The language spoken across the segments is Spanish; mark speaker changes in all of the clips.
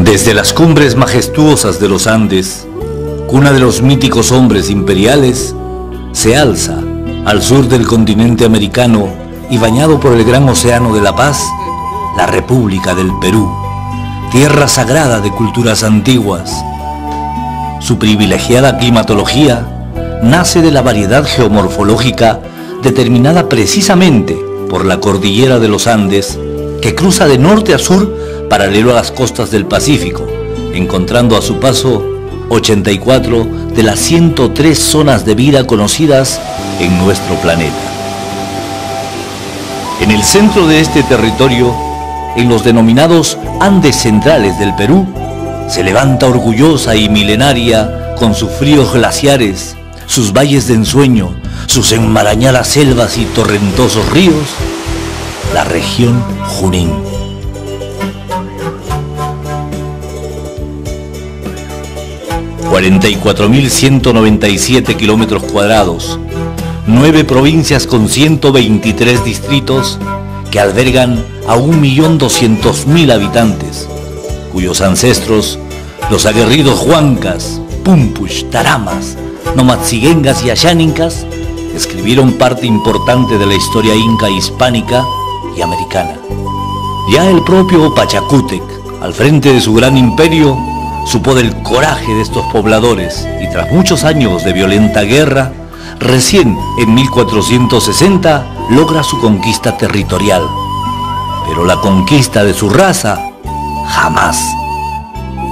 Speaker 1: Desde las cumbres majestuosas de los Andes, cuna de los míticos hombres imperiales, se alza, al sur del continente americano y bañado por el gran océano de la paz, la República del Perú, tierra sagrada de culturas antiguas. Su privilegiada climatología nace de la variedad geomorfológica determinada precisamente por la cordillera de los Andes, que cruza de norte a sur paralelo a las costas del Pacífico, encontrando a su paso 84 de las 103 zonas de vida conocidas en nuestro planeta. En el centro de este territorio, en los denominados Andes centrales del Perú, se levanta orgullosa y milenaria, con sus fríos glaciares, sus valles de ensueño, sus enmarañadas selvas y torrentosos ríos, la región Junín. ...44.197 kilómetros cuadrados, 9 provincias con 123 distritos que albergan a 1.200.000 habitantes, cuyos ancestros, los aguerridos huancas, pumpush, taramas, nomaxigengas y ayánicas, escribieron parte importante de la historia inca hispánica y americana. Ya el propio Pachacútec, al frente de su gran imperio, supo del coraje de estos pobladores y tras muchos años de violenta guerra, recién en 1460 logra su conquista territorial. Pero la conquista de su raza, jamás.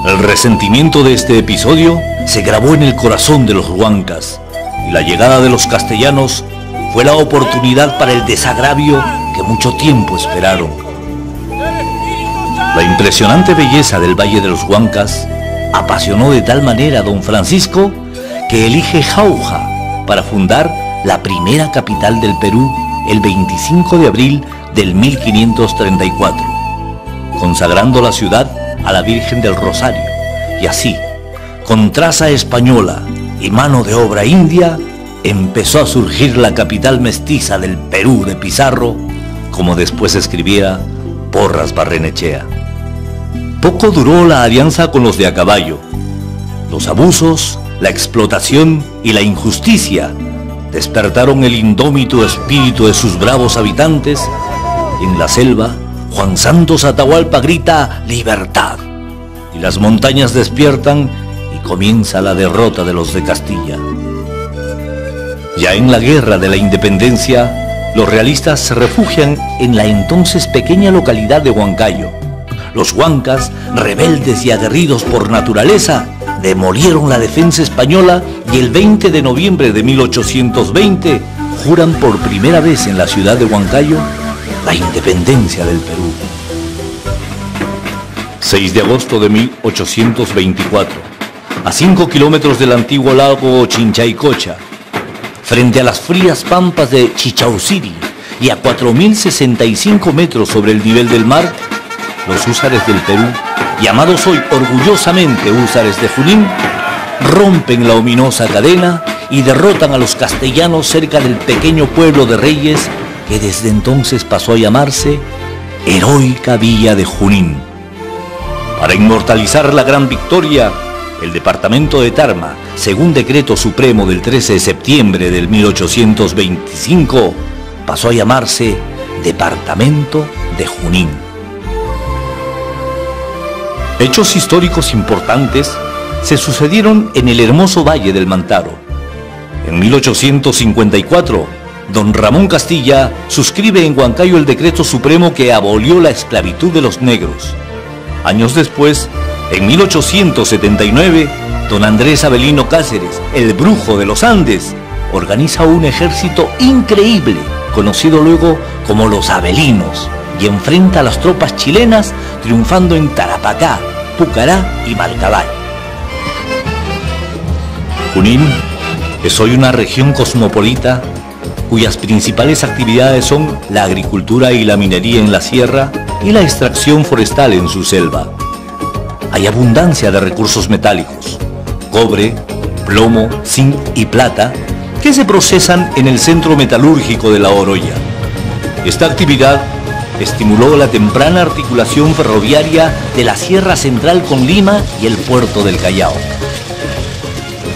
Speaker 1: El resentimiento de este episodio se grabó en el corazón de los huancas y la llegada de los castellanos fue la oportunidad para el desagravio que mucho tiempo esperaron. La impresionante belleza del Valle de los Huancas apasionó de tal manera a don Francisco que elige Jauja para fundar la primera capital del Perú el 25 de abril del 1534, consagrando la ciudad a la Virgen del Rosario, y así, con traza española y mano de obra india, empezó a surgir la capital mestiza del Perú de Pizarro, como después escribiera Porras Barrenechea. Poco duró la alianza con los de a caballo. Los abusos, la explotación y la injusticia despertaron el indómito espíritu de sus bravos habitantes. En la selva, Juan Santos Atahualpa grita ¡libertad! Y las montañas despiertan y comienza la derrota de los de Castilla. Ya en la Guerra de la Independencia, los realistas se refugian en la entonces pequeña localidad de Huancayo. Los huancas, rebeldes y aguerridos por naturaleza, demolieron la defensa española y el 20 de noviembre de 1820 juran por primera vez en la ciudad de Huancayo la independencia del Perú. 6 de agosto de 1824, a 5 kilómetros del antiguo lago Chinchaycocha, frente a las frías pampas de Chichauciri y a 4.065 metros sobre el nivel del mar, los húsares del Perú, llamados hoy orgullosamente húsares de Junín, rompen la ominosa cadena y derrotan a los castellanos cerca del pequeño pueblo de Reyes que desde entonces pasó a llamarse Heroica Villa de Junín. Para inmortalizar la gran victoria, el departamento de Tarma, según decreto supremo del 13 de septiembre del 1825, pasó a llamarse Departamento de Junín. Hechos históricos importantes se sucedieron en el hermoso Valle del Mantaro. En 1854, don Ramón Castilla suscribe en Huancayo el decreto supremo que abolió la esclavitud de los negros. Años después, en 1879, don Andrés Avelino Cáceres, el brujo de los Andes, organiza un ejército increíble, conocido luego como los Avelinos, y enfrenta a las tropas chilenas, triunfando en Tarapacá, Pucará y Malcalay. Junín es hoy una región cosmopolita cuyas principales actividades son la agricultura y la minería en la sierra y la extracción forestal en su selva. Hay abundancia de recursos metálicos, cobre, plomo, zinc y plata, que se procesan en el centro metalúrgico de La Oroya. Esta actividad estimuló la temprana articulación ferroviaria de la Sierra Central con Lima y el puerto del Callao.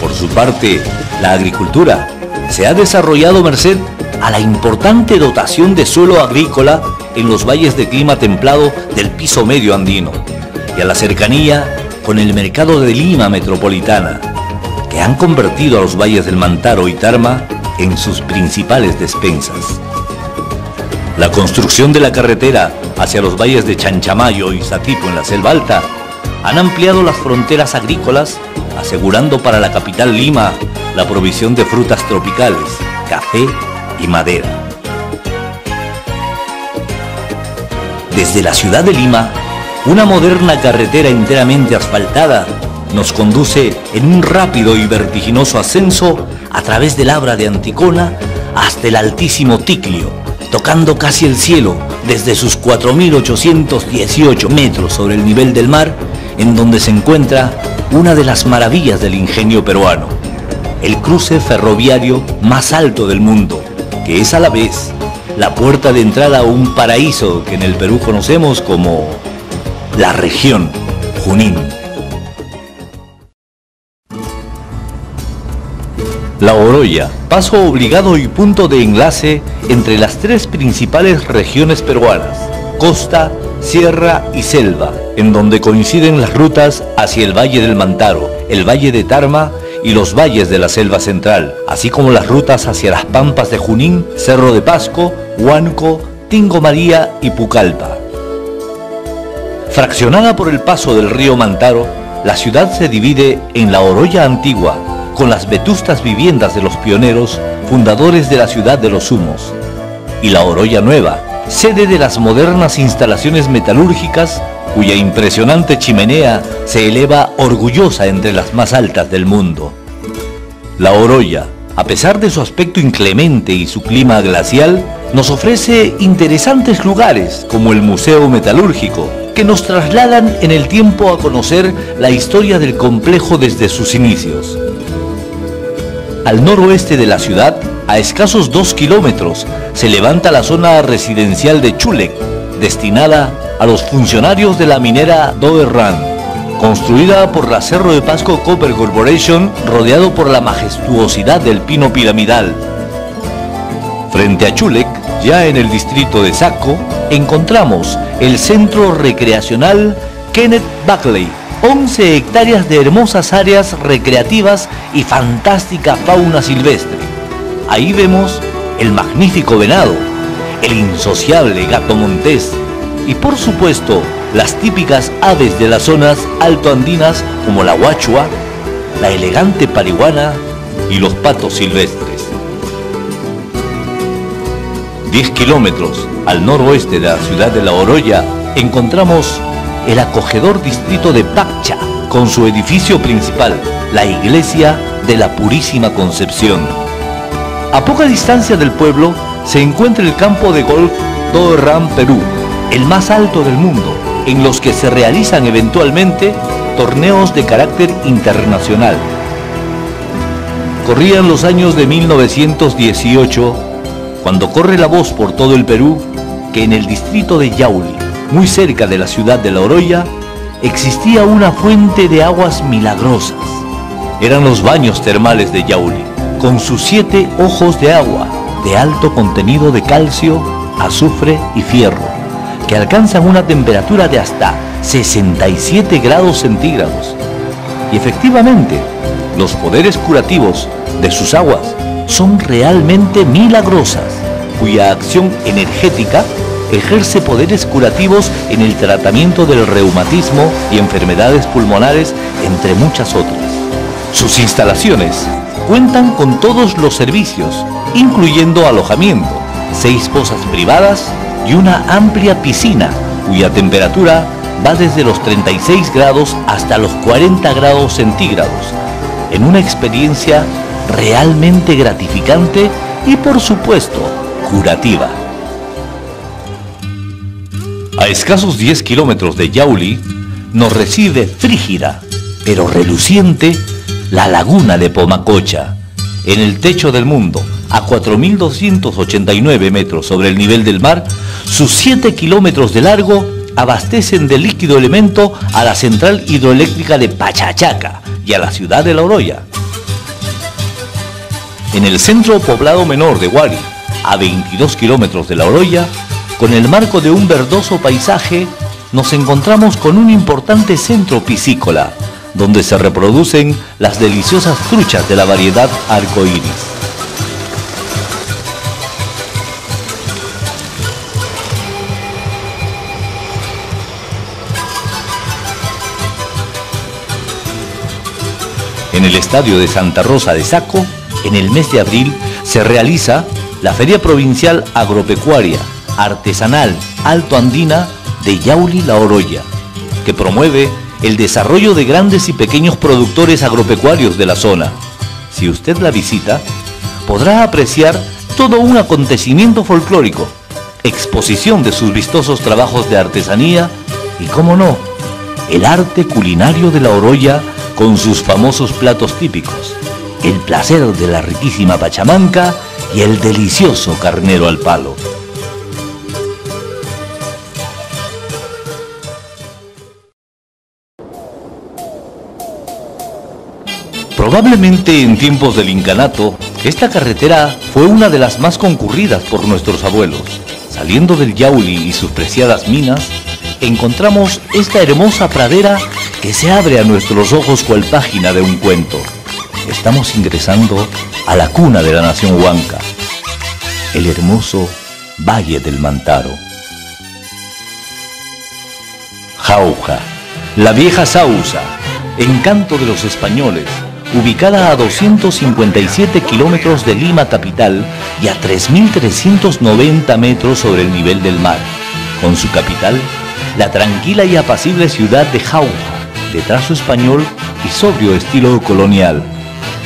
Speaker 1: Por su parte, la agricultura se ha desarrollado merced a la importante dotación de suelo agrícola en los valles de clima templado del piso medio andino y a la cercanía con el mercado de Lima metropolitana, que han convertido a los valles del Mantaro y Tarma en sus principales despensas. La construcción de la carretera hacia los valles de Chanchamayo y Satipo en la Selva Alta han ampliado las fronteras agrícolas, asegurando para la capital Lima la provisión de frutas tropicales, café y madera. Desde la ciudad de Lima, una moderna carretera enteramente asfaltada nos conduce en un rápido y vertiginoso ascenso a través del Abra de Anticona hasta el altísimo Ticlio, tocando casi el cielo desde sus 4.818 metros sobre el nivel del mar, en donde se encuentra una de las maravillas del ingenio peruano, el cruce ferroviario más alto del mundo, que es a la vez la puerta de entrada a un paraíso que en el Perú conocemos como la región Junín. La Oroya, paso obligado y punto de enlace entre las tres principales regiones peruanas, costa, sierra y selva, en donde coinciden las rutas hacia el Valle del Mantaro, el Valle de Tarma y los valles de la Selva Central, así como las rutas hacia las Pampas de Junín, Cerro de Pasco, Huánuco, Tingo María y Pucallpa. Fraccionada por el paso del río Mantaro, la ciudad se divide en la Oroya antigua, con las vetustas viviendas de los pioneros, fundadores de la ciudad de los humos, y la Oroya nueva, sede de las modernas instalaciones metalúrgicas, cuya impresionante chimenea se eleva orgullosa entre las más altas del mundo. La Oroya, a pesar de su aspecto inclemente y su clima glacial, nos ofrece interesantes lugares como el Museo Metalúrgico, que nos trasladan en el tiempo a conocer la historia del complejo desde sus inicios. Al noroeste de la ciudad, a escasos 2 kilómetros, se levanta la zona residencial de Chulec, destinada a los funcionarios de la minera Doerran, construida por la Cerro de Pasco Copper Corporation, rodeado por la majestuosidad del pino piramidal. Frente a Chulec, ya en el distrito de Saco, encontramos el centro recreacional Kenneth Buckley, 11 hectáreas de hermosas áreas recreativas y fantástica fauna silvestre. Ahí vemos el magnífico venado, el insociable gato montés y por supuesto las típicas aves de las zonas altoandinas como la huachua, la elegante parihuana y los patos silvestres. 10 kilómetros al noroeste de la ciudad de La Oroya encontramos el acogedor distrito de Paccha, con su edificio principal, la Iglesia de la Purísima Concepción. A poca distancia del pueblo se encuentra el campo de golf Doerran Perú, el más alto del mundo, en los que se realizan eventualmente torneos de carácter internacional. Corrían los años de 1918, cuando corre la voz por todo el Perú que en el distrito de Yauli, muy cerca de la ciudad de La Oroya, existía una fuente de aguas milagrosas. Eran los baños termales de Yauli, con sus 7 ojos de agua de alto contenido de calcio, azufre y fierro, que alcanzan una temperatura de hasta 67 grados centígrados. Y efectivamente, los poderes curativos de sus aguas son realmente milagrosas, cuya acción energética ejerce poderes curativos en el tratamiento del reumatismo y enfermedades pulmonares, entre muchas otras. Sus instalaciones cuentan con todos los servicios, incluyendo alojamiento, 6 pozas privadas y una amplia piscina, cuya temperatura va desde los 36 grados hasta los 40 grados centígrados, en una experiencia realmente gratificante y, por supuesto, curativa. A escasos 10 kilómetros de Yauli nos recibe frígida, pero reluciente, la laguna de Pomacocha, en el techo del mundo, a 4.289 metros sobre el nivel del mar, sus 7 kilómetros de largo abastecen de líquido elemento a la central hidroeléctrica de Pachachaca y a la ciudad de La Oroya. En el centro poblado menor de Huari, a 22 kilómetros de La Oroya, con el marco de un verdoso paisaje, nos encontramos con un importante centro piscícola, donde se reproducen las deliciosas truchas de la variedad arcoíris. En el estadio de Santa Rosa de Saco, en el mes de abril, se realiza la Feria Provincial Agropecuaria, Artesanal, Alto Andina de Yauli La Oroya, que promueve el desarrollo de grandes y pequeños productores agropecuarios de la zona. Si usted la visita, podrá apreciar todo un acontecimiento folclórico, exposición de sus vistosos trabajos de artesanía y, cómo no, el arte culinario de La Oroya con sus famosos platos típicos, el placer de la riquísima pachamanca y el delicioso carnero al palo. Probablemente en tiempos del incanato, esta carretera fue una de las más concurridas por nuestros abuelos. Saliendo del Yauli y sus preciadas minas, encontramos esta hermosa pradera que se abre a nuestros ojos cual página de un cuento. Estamos ingresando a la cuna de la nación huanca, el hermoso Valle del Mantaro. Jauja, la vieja Sausa, encanto de los españoles, ubicada a 257 kilómetros de Lima capital y a 3.390 metros sobre el nivel del mar, con su capital, la tranquila y apacible ciudad de Jauja, de trazo español y sobrio estilo colonial,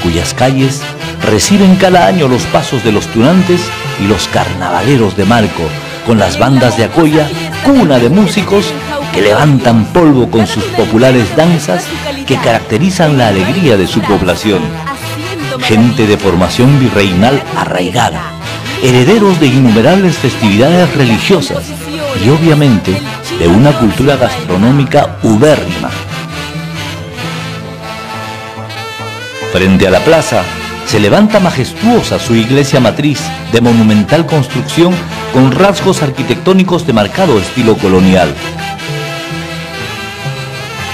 Speaker 1: cuyas calles reciben cada año los pasos de los tunantes y los carnavaleros de Marco, con las bandas de Acoya, cuna de músicos que levantan polvo con sus populares danzas que caracterizan la alegría de su población. Gente de formación virreinal arraigada, herederos de innumerables festividades religiosas y obviamente de una cultura gastronómica ubérrima. Frente a la plaza se levanta majestuosa su iglesia matriz de monumental construcción con rasgos arquitectónicos de marcado estilo colonial.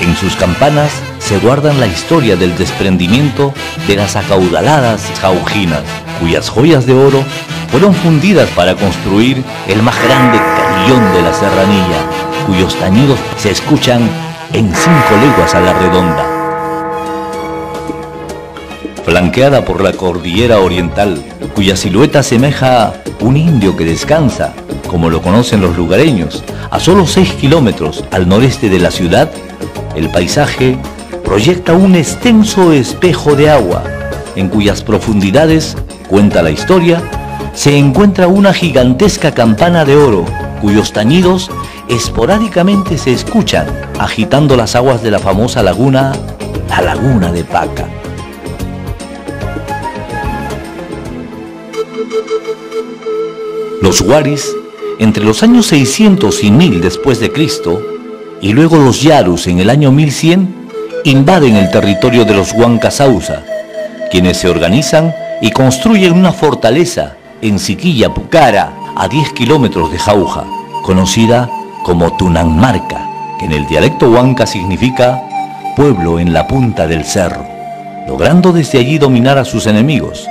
Speaker 1: En sus campanas se guardan la historia del desprendimiento de las acaudaladas jaujinas, cuyas joyas de oro fueron fundidas para construir el más grande carillón de la serranía, cuyos tañidos se escuchan en 5 leguas a la redonda. Flanqueada por la cordillera oriental, cuya silueta asemeja un indio que descansa, como lo conocen los lugareños, a solo 6 kilómetros al noreste de la ciudad, el paisaje proyecta un extenso espejo de agua, en cuyas profundidades, cuenta la historia, se encuentra una gigantesca campana de oro, cuyos tañidos esporádicamente se escuchan, agitando las aguas de la famosa laguna, la Laguna de Paca. Los huaris, entre los años 600 y 1000 después de Cristo, y luego los yarus en el año 1100, invaden el territorio de los huancas Sausa, quienes se organizan y construyen una fortaleza en Siquilla Pucara, a 10 kilómetros de Jauja, conocida como Tunanmarca, que en el dialecto huanca significa pueblo en la punta del cerro, logrando desde allí dominar a sus enemigos.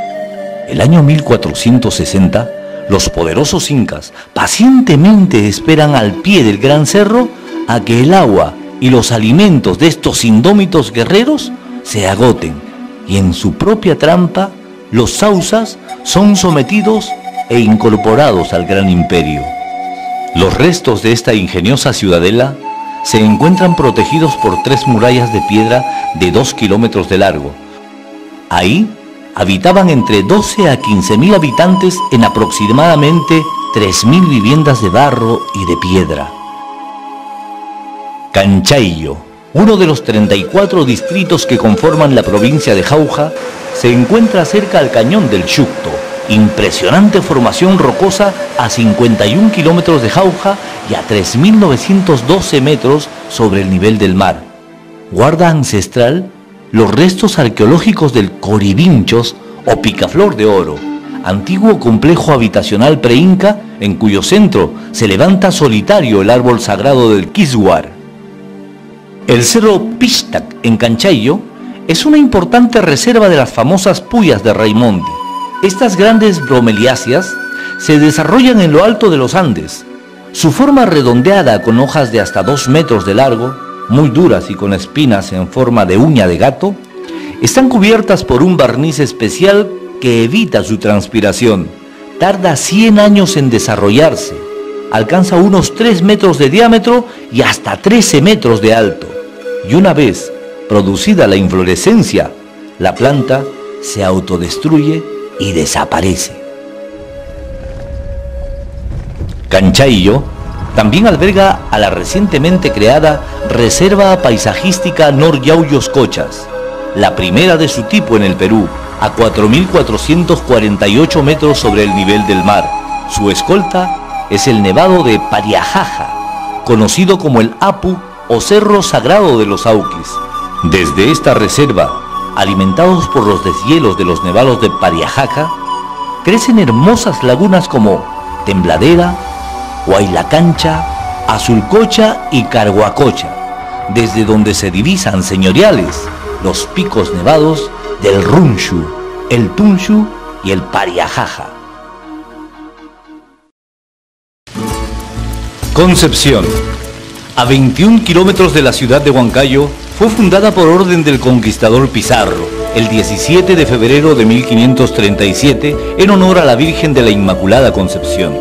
Speaker 1: El año 1460, los poderosos incas pacientemente esperan al pie del gran cerro a que el agua y los alimentos de estos indómitos guerreros se agoten, y en su propia trampa los sausas son sometidos e incorporados al gran imperio. Los restos de esta ingeniosa ciudadela se encuentran protegidos por 3 murallas de piedra de 2 kilómetros de largo. Ahí habitaban entre 12 a 15.000 habitantes en aproximadamente 3.000 viviendas de barro y de piedra. Canchaillo, uno de los 34 distritos que conforman la provincia de Jauja, se encuentra cerca al cañón del Chucto, impresionante formación rocosa a 51 kilómetros de Jauja y a 3.912 metros sobre el nivel del mar. Guarda ancestral los restos arqueológicos del Coribinchos o Picaflor de Oro, antiguo complejo habitacional preinca en cuyo centro se levanta solitario el árbol sagrado del Quisguar. El cerro Pixtac en Canchayllo es una importante reserva de las famosas puyas de Raimondi. Estas grandes bromeliáceas se desarrollan en lo alto de los Andes. Su forma redondeada con hojas de hasta 2 metros de largo, muy duras y con espinas en forma de uña de gato, están cubiertas por un barniz especial que evita su transpiración. Tarda 100 años en desarrollarse. Alcanza unos 3 metros de diámetro y hasta 13 metros de alto. Y una vez producida la inflorescencia, la planta se autodestruye y desaparece. Canchayllo también alberga a la recientemente creada Reserva Paisajística Nor Yauyos Cochas, la primera de su tipo en el Perú, a 4.448 metros sobre el nivel del mar. Su escolta es el Nevado de Pariajaja, conocido como el Apu o Cerro Sagrado de los Auquis. Desde esta reserva, alimentados por los deshielos de los nevados de Pariajaja, crecen hermosas lagunas como Tembladera, Huaylacancha, Azulcocha y Carhuacocha, desde donde se divisan señoriales los picos nevados del Runshu, el Tunshu y el Pariajaja. Concepción, a 21 kilómetros de la ciudad de Huancayo, fue fundada por orden del conquistador Pizarro, el 17 de febrero de 1537, en honor a la Virgen de la Inmaculada Concepción.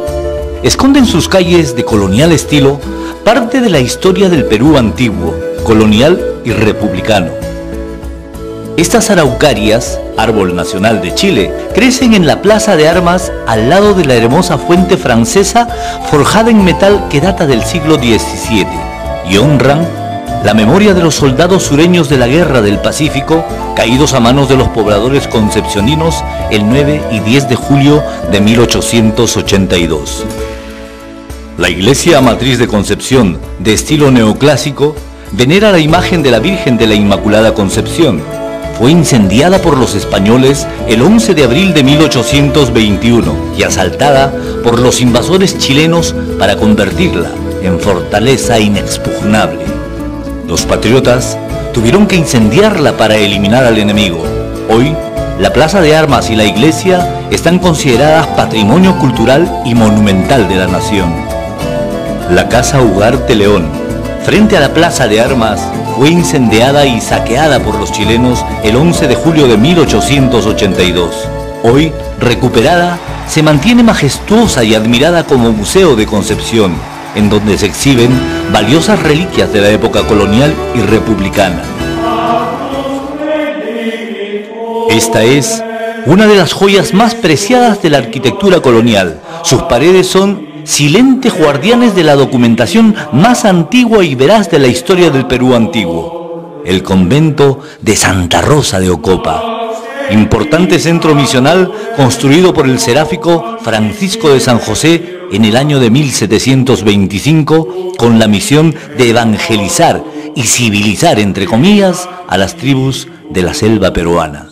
Speaker 1: Esconde en sus calles de colonial estilo parte de la historia del Perú antiguo, colonial y republicano. Estas araucarias, árbol nacional de Chile, crecen en la Plaza de Armas al lado de la hermosa fuente francesa forjada en metal que data del siglo XVII y honran la memoria de los soldados sureños de la Guerra del Pacífico caídos a manos de los pobladores concepcioninos el 9 y 10 de julio de 1882. La iglesia matriz de Concepción, de estilo neoclásico, venera la imagen de la Virgen de la Inmaculada Concepción. Fue incendiada por los españoles el 11 de abril de 1821 y asaltada por los invasores chilenos para convertirla en fortaleza inexpugnable. Los patriotas tuvieron que incendiarla para eliminar al enemigo. Hoy, la Plaza de Armas y la iglesia están consideradas patrimonio cultural y monumental de la nación. La Casa Ugarte León, frente a la Plaza de Armas, fue incendiada y saqueada por los chilenos el 11 de julio de 1882. Hoy, recuperada, se mantiene majestuosa y admirada como Museo de Concepción, en donde se exhiben valiosas reliquias de la época colonial y republicana. Esta es una de las joyas más preciadas de la arquitectura colonial. Sus paredes son silentes guardianes de la documentación más antigua y veraz de la historia del Perú antiguo, el convento de Santa Rosa de Ocopa, importante centro misional construido por el seráfico Francisco de San José en el año de 1725 con la misión de evangelizar y civilizar, entre comillas, a las tribus de la selva peruana.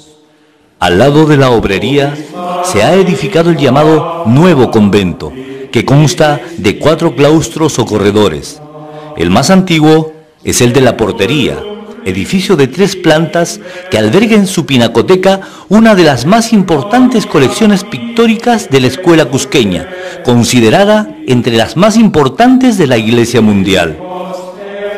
Speaker 1: Al lado de la obrería se ha edificado el llamado Nuevo Convento, que consta de 4 claustros o corredores. El más antiguo es el de la Portería, edificio de 3 plantas que alberga en su pinacoteca una de las más importantes colecciones pictóricas de la escuela cusqueña, considerada entre las más importantes de la Iglesia mundial.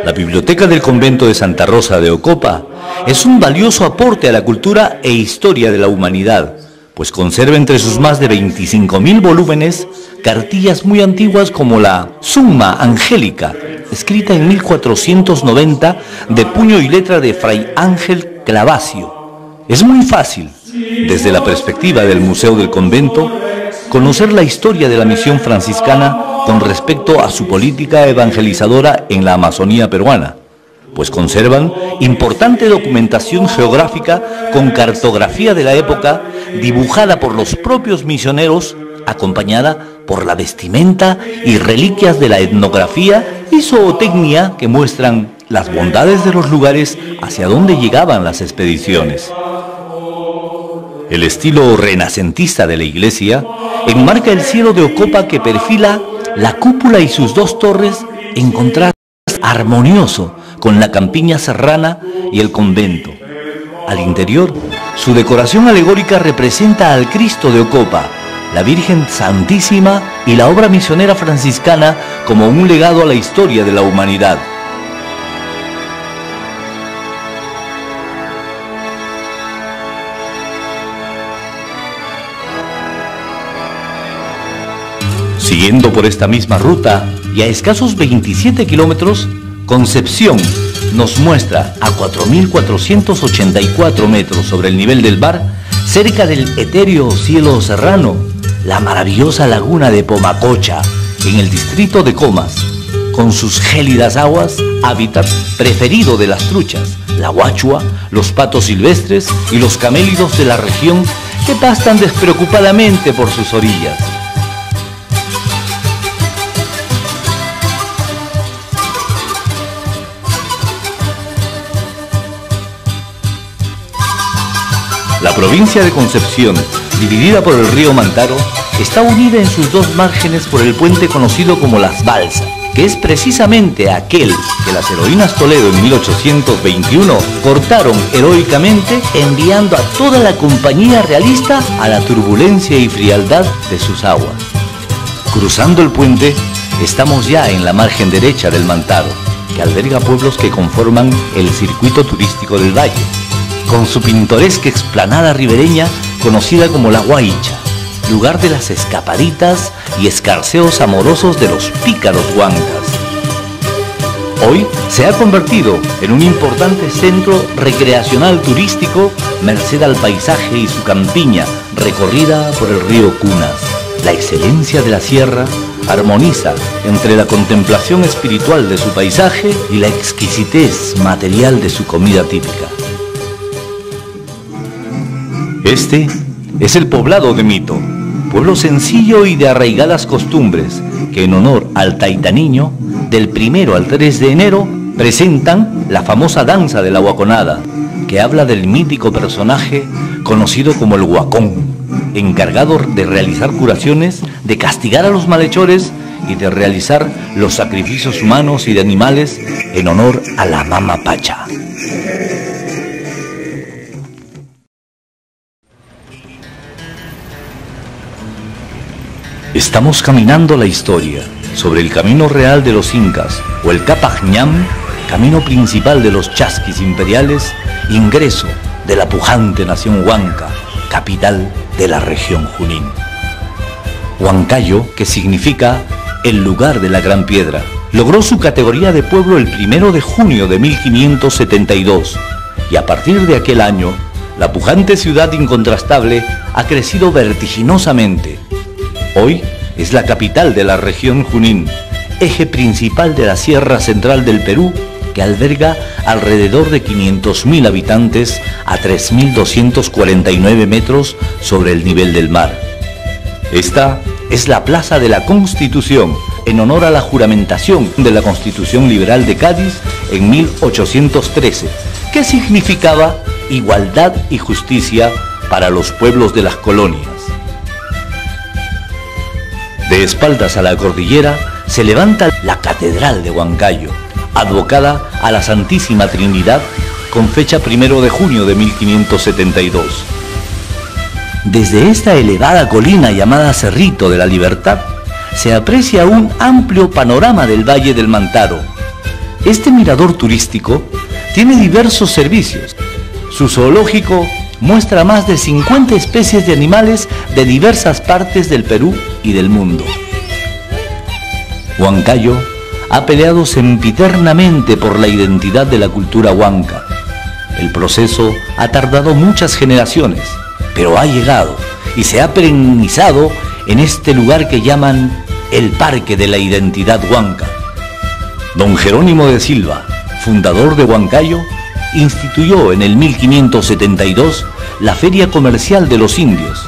Speaker 1: La biblioteca del convento de Santa Rosa de Ocopa es un valioso aporte a la cultura e historia de la humanidad, pues conserva entre sus más de 25.000 volúmenes cartillas muy antiguas como la Summa Angélica, escrita en 1490 de puño y letra de Fray Ángel Clavacio. Es muy fácil, desde la perspectiva del Museo del Convento, conocer la historia de la misión franciscana con respecto a su política evangelizadora en la Amazonía peruana, pues conservan importante documentación geográfica con cartografía de la época, dibujada por los propios misioneros, acompañada por la vestimenta y reliquias de la etnografía y zootecnia que muestran las bondades de los lugares hacia donde llegaban las expediciones. El estilo renacentista de la iglesia enmarca el cielo de Ocopa que perfila la cúpula y sus dos torres en contraste armonioso con la campiña serrana y el convento. Al interior, su decoración alegórica representa al Cristo de Ocopa, la Virgen Santísima y la obra misionera franciscana como un legado a la historia de la humanidad. Siguiendo por esta misma ruta y a escasos 27 kilómetros, Concepción nos muestra a 4.484 metros sobre el nivel del mar, cerca del etéreo cielo serrano, la maravillosa laguna de Pomacocha, en el distrito de Comas, con sus gélidas aguas, hábitat preferido de las truchas, la guachua, los patos silvestres y los camélidos de la región que pastan despreocupadamente por sus orillas. La provincia de Concepción, dividida por el río Mantaro, está unida en sus dos márgenes por el puente conocido como Las Balsas, que es precisamente aquel que las heroínas Toledo en 1821 cortaron heroicamente, enviando a toda la compañía realista a la turbulencia y frialdad de sus aguas. Cruzando el puente, estamos ya en la margen derecha del Mantaro, que alberga pueblos que conforman el circuito turístico del valle, con su pintoresca explanada ribereña conocida como La Guaicha, lugar de las escapaditas y escarceos amorosos de los pícaros huancas. Hoy se ha convertido en un importante centro recreacional turístico merced al paisaje y su campiña recorrida por el río Cunas. La excelencia de la sierra armoniza entre la contemplación espiritual de su paisaje y la exquisitez material de su comida típica. Este es el poblado de Mito, pueblo sencillo y de arraigadas costumbres que en honor al Taitaniño, del 1 al 3 de enero, presentan la famosa danza de la Huaconada, que habla del mítico personaje conocido como el Huacón, encargado de realizar curaciones, de castigar a los malhechores y de realizar los sacrificios humanos y de animales en honor a la Mama Pacha. Estamos caminando la historia sobre el camino real de los incas o el Capac Ñam, camino principal de los chasquis imperiales, ingreso de la pujante nación huanca, capital de la región Junín. Huancayo, que significa el lugar de la gran piedra, logró su categoría de pueblo el 1 de junio de 1572 y a partir de aquel año la pujante ciudad incontrastable ha crecido vertiginosamente. Hoy es la capital de la región Junín, eje principal de la Sierra Central del Perú, que alberga alrededor de 500.000 habitantes a 3.249 metros sobre el nivel del mar. Esta es la Plaza de la Constitución, en honor a la juramentación de la Constitución Liberal de Cádiz en 1813, que significaba igualdad y justicia para los pueblos de las colonias. De espaldas a la cordillera se levanta la Catedral de Huancayo, advocada a la Santísima Trinidad con fecha 1 de junio de 1572. Desde esta elevada colina llamada Cerrito de la Libertad se aprecia un amplio panorama del Valle del Mantaro. Este mirador turístico tiene diversos servicios. Su zoológico muestra más de 50 especies de animales de diversas partes del Perú y del mundo. Huancayo ha peleado sempiternamente por la identidad de la cultura huanca. El proceso ha tardado muchas generaciones, pero ha llegado y se ha perennizado en este lugar que llaman el Parque de la Identidad Huanca. Don Jerónimo de Silva, fundador de Huancayo, instituyó en el 1572 la Feria Comercial de los Indios.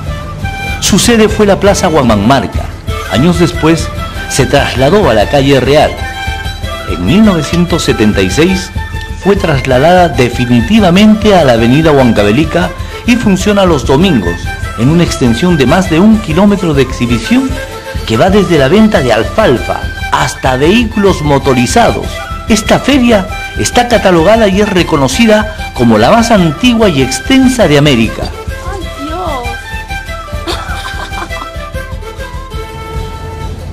Speaker 1: Su sede fue la Plaza Huamanmarca. Años después se trasladó a la Calle Real. En 1976 fue trasladada definitivamente a la Avenida Huancavelica y funciona los domingos en una extensión de más de 1 kilómetro de exhibición que va desde la venta de alfalfa hasta vehículos motorizados. Esta feria está catalogada y es reconocida como la más antigua y extensa de América.
Speaker 2: ¡Ay, Dios!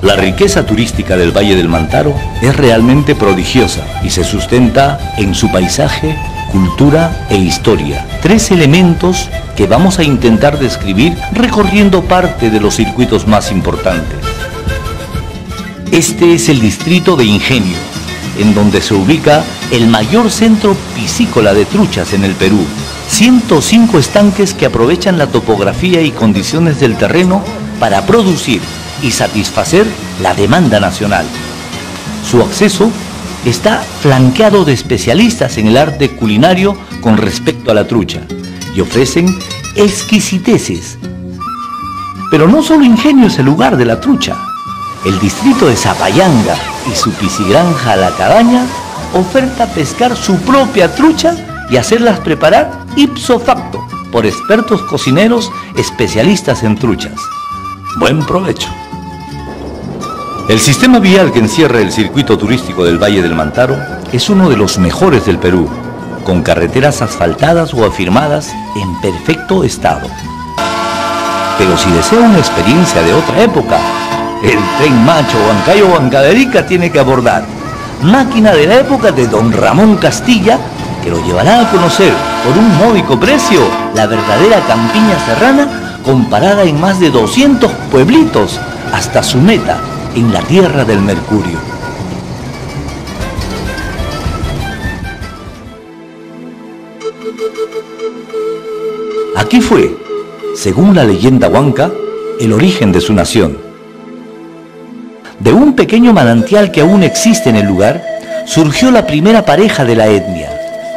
Speaker 1: La riqueza turística del Valle del Mantaro es realmente prodigiosa y se sustenta en su paisaje, cultura e historia. 3 elementos que vamos a intentar describir recorriendo parte de los circuitos más importantes. Este es el distrito de Ingenio, en donde se ubica el mayor centro piscícola de truchas en el Perú. 105 estanques que aprovechan la topografía y condiciones del terreno para producir y satisfacer la demanda nacional. Su acceso está flanqueado de especialistas en el arte culinario con respecto a la trucha y ofrecen exquisiteces. Pero no solo Ingenio es el lugar de la trucha. El distrito de Zapayanga y su piscigranja La Cabaña oferta pescar su propia trucha y hacerlas preparar ipso facto por expertos cocineros especialistas en truchas. Buen provecho. El sistema vial que encierra el circuito turístico del Valle del Mantaro es uno de los mejores del Perú, con carreteras asfaltadas o afirmadas en perfecto estado. Pero si desea una experiencia de otra época, el tren macho Huancayo-Huancavelica tiene que abordar. Máquina de la época de Don Ramón Castilla, que lo llevará a conocer por un módico precio la verdadera campiña serrana, comparada en más de 200 pueblitos hasta su meta, en la Tierra del Mercurio. Aquí fue, según la leyenda huanca, el origen de su nación. De un pequeño manantial que aún existe en el lugar, surgió la primera pareja de la etnia.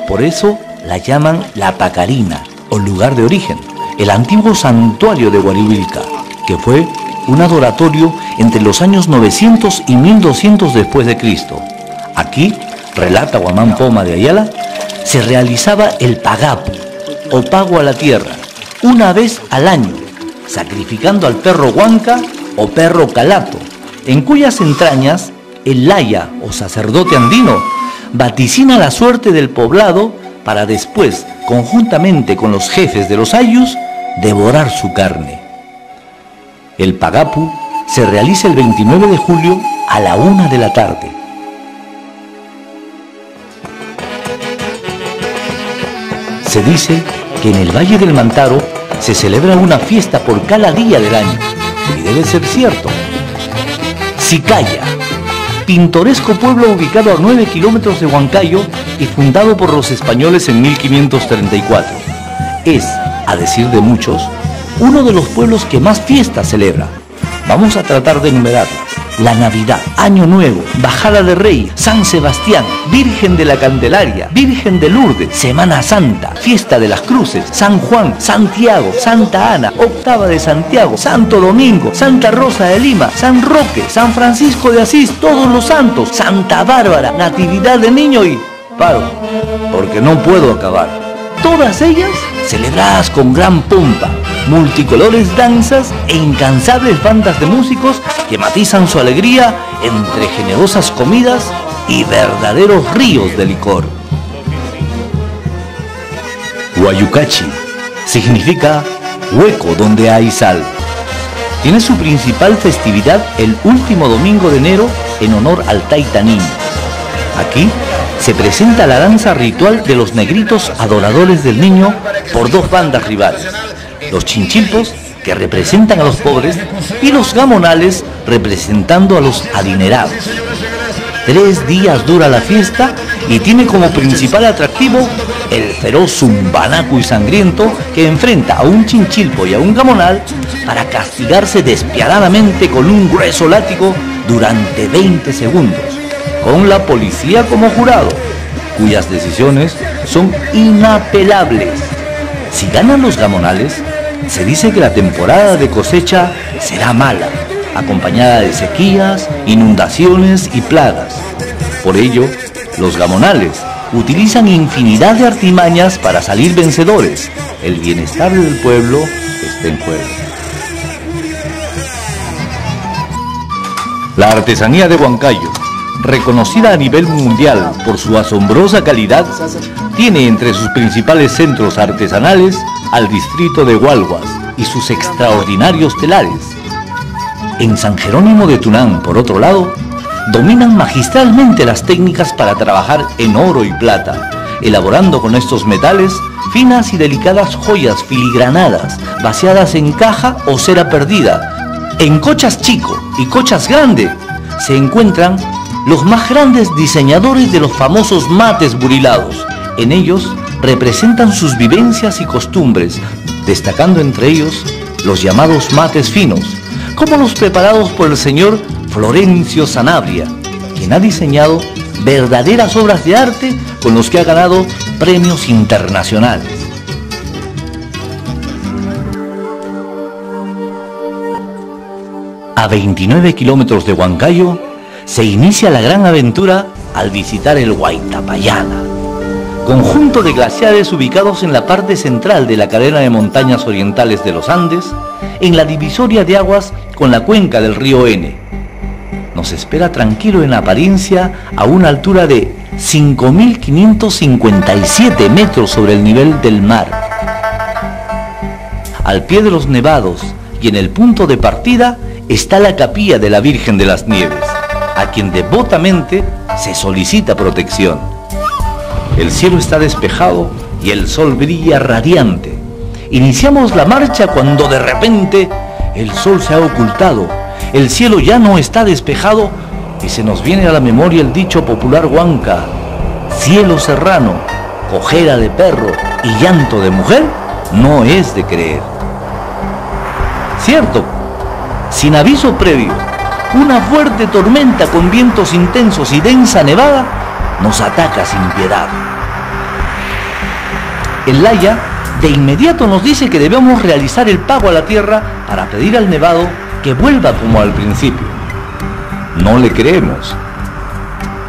Speaker 1: Por eso la llaman la Pacarina, o lugar de origen, el antiguo santuario de Huarihuilca, que fue un adoratorio entre los años 900 y 1200 después de Cristo. Aquí, relata Guamán Poma de Ayala, se realizaba el pagapu, o pago a la tierra, una vez al año, sacrificando al perro huanca o perro calato, en cuyas entrañas el laya o sacerdote andino vaticina la suerte del poblado para después, conjuntamente con los jefes de los ayllus, devorar su carne. El pagapu se realiza el 29 de julio a la 1 de la tarde. Se dice que en el Valle del Mantaro se celebra una fiesta por cada día del año, y debe ser cierto. Sicaya, pintoresco pueblo ubicado a 9 kilómetros de Huancayo y fundado por los españoles en 1534. Es, a decir de muchos, uno de los pueblos que más fiestas celebra. Vamos a tratar de enumerarlas. La Navidad, Año Nuevo, Bajada de Rey, San Sebastián, Virgen de la Candelaria, Virgen de Lourdes, Semana Santa, Fiesta de las Cruces, San Juan, Santiago, Santa Ana, Octava de Santiago, Santo Domingo, Santa Rosa de Lima, San Roque, San Francisco de Asís, Todos los Santos, Santa Bárbara, Natividad de Niño y... paro, porque no puedo acabar. Todas ellas celebradas con gran pompa, multicolores danzas e incansables bandas de músicos que matizan su alegría entre generosas comidas y verdaderos ríos de licor. Huayucachi significa hueco donde hay sal. Tiene su principal festividad el último domingo de enero en honor al Taita Niño. Aquí se presenta la danza ritual de los negritos adoradores del niño por dos bandas rivales, los chinchilpos, que representan a los pobres, y los gamonales, representando a los adinerados. 3 días dura la fiesta y tiene como principal atractivo el feroz zumbanaco y sangriento que enfrenta a un chinchilpo y a un gamonal para castigarse despiadadamente con un grueso látigo durante 20 segundos, con la policía como jurado. cuyas decisiones son inapelables. Si ganan los gamonales, se dice que la temporada de cosecha será mala, acompañada de sequías, inundaciones y plagas. Por ello, los gamonales utilizan infinidad de artimañas para salir vencedores. El bienestar del pueblo está en juego. La artesanía de Huancayo, reconocida a nivel mundial por su asombrosa calidad, tiene entre sus principales centros artesanales al distrito de Hualguas y sus extraordinarios telares. En San Jerónimo de Tunán, por otro lado, dominan magistralmente las técnicas para trabajar en oro y plata, elaborando con estos metales finas y delicadas joyas filigranadas, vaciadas en caja o cera perdida. En Cochas Chico y Cochas Grande se encuentran los más grandes diseñadores de los famosos mates burilados. En ellos representan sus vivencias y costumbres, destacando entre ellos los llamados mates finos, como los preparados por el señor Florencio Sanabria, quien ha diseñado verdaderas obras de arte con los que ha ganado premios internacionales. A 29 kilómetros de Huancayo se inicia la gran aventura al visitar el Huaytapallana, conjunto de glaciares ubicados en la parte central de la cadena de montañas orientales de los Andes, en la divisoria de aguas con la cuenca del río N. Nos espera tranquilo en apariencia a una altura de 5.557 metros sobre el nivel del mar. Al pie de los nevados y en el punto de partida está la capilla de la Virgen de las Nieves, a quien devotamente se solicita protección. El cielo está despejado y el sol brilla radiante. Iniciamos la marcha cuando de repente el sol se ha ocultado, el cielo ya no está despejado y se nos viene a la memoria el dicho popular huanca: cielo serrano, cojera de perro y llanto de mujer no es de creer. Cierto, sin aviso previo, una fuerte tormenta con vientos intensos y densa nevada nos ataca sin piedad. El Laya de inmediato nos dice que debemos realizar el pago a la tierra para pedir al nevado que vuelva como al principio. No le creemos,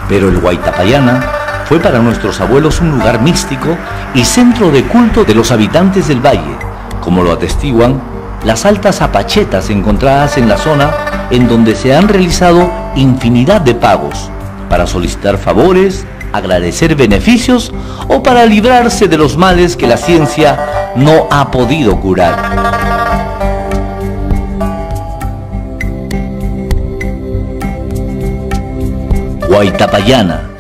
Speaker 1: pero el Huaytapallana fue para nuestros abuelos un lugar místico y centro de culto de los habitantes del valle, como lo atestiguan las altas apachetas encontradas en la zona, en donde se han realizado infinidad de pagos para solicitar favores, agradecer beneficios o para librarse de los males que la ciencia no ha podido curar. Huaytapallana,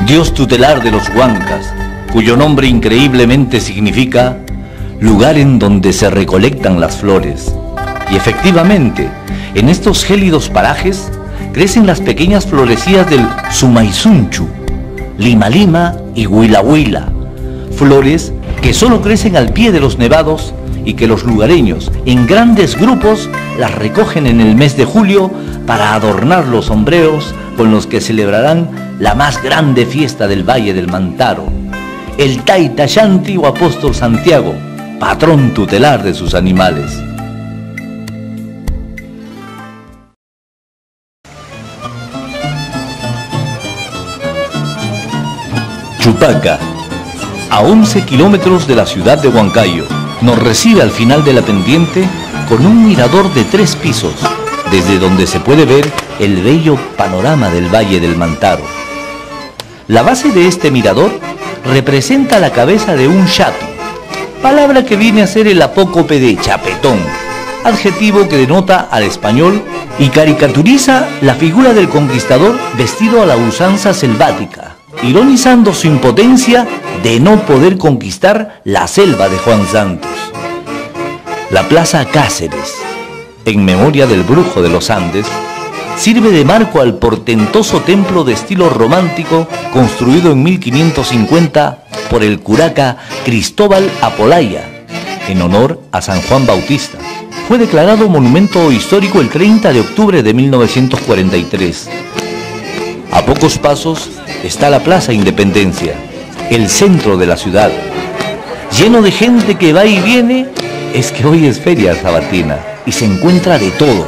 Speaker 1: dios tutelar de los huancas, cuyo nombre increíblemente significa lugar en donde se recolectan las flores. Y efectivamente, en estos gélidos parajes crecen las pequeñas florecillas del Sumaysunchu, Lima Lima y Huila Huila, flores que solo crecen al pie de los nevados y que los lugareños en grandes grupos las recogen en el mes de julio para adornar los sombreros con los que celebrarán la más grande fiesta del Valle del Mantaro, el Taytayanti o Apóstol Santiago, patrón tutelar de sus animales. Chupaca, a 11 kilómetros de la ciudad de Huancayo, nos recibe al final de la pendiente con un mirador de 3 pisos, desde donde se puede ver el bello panorama del Valle del Mantaro. La base de este mirador representa la cabeza de un chapi, palabra que viene a ser el apócope de chapetón, adjetivo que denota al español y caricaturiza la figura del conquistador vestido a la usanza selvática, ironizando su impotencia de no poder conquistar la selva de Juan Santos. La Plaza Cáceres, en memoria del brujo de los Andes, sirve de marco al portentoso templo de estilo romántico construido en 1550 por el curaca Cristóbal Apolaya, en honor a San Juan Bautista. Fue declarado monumento histórico el 30 de octubre de 1943. A pocos pasos está la Plaza Independencia, el centro de la ciudad, lleno de gente que va y viene. Es que hoy es feria sabatina y se encuentra de todo.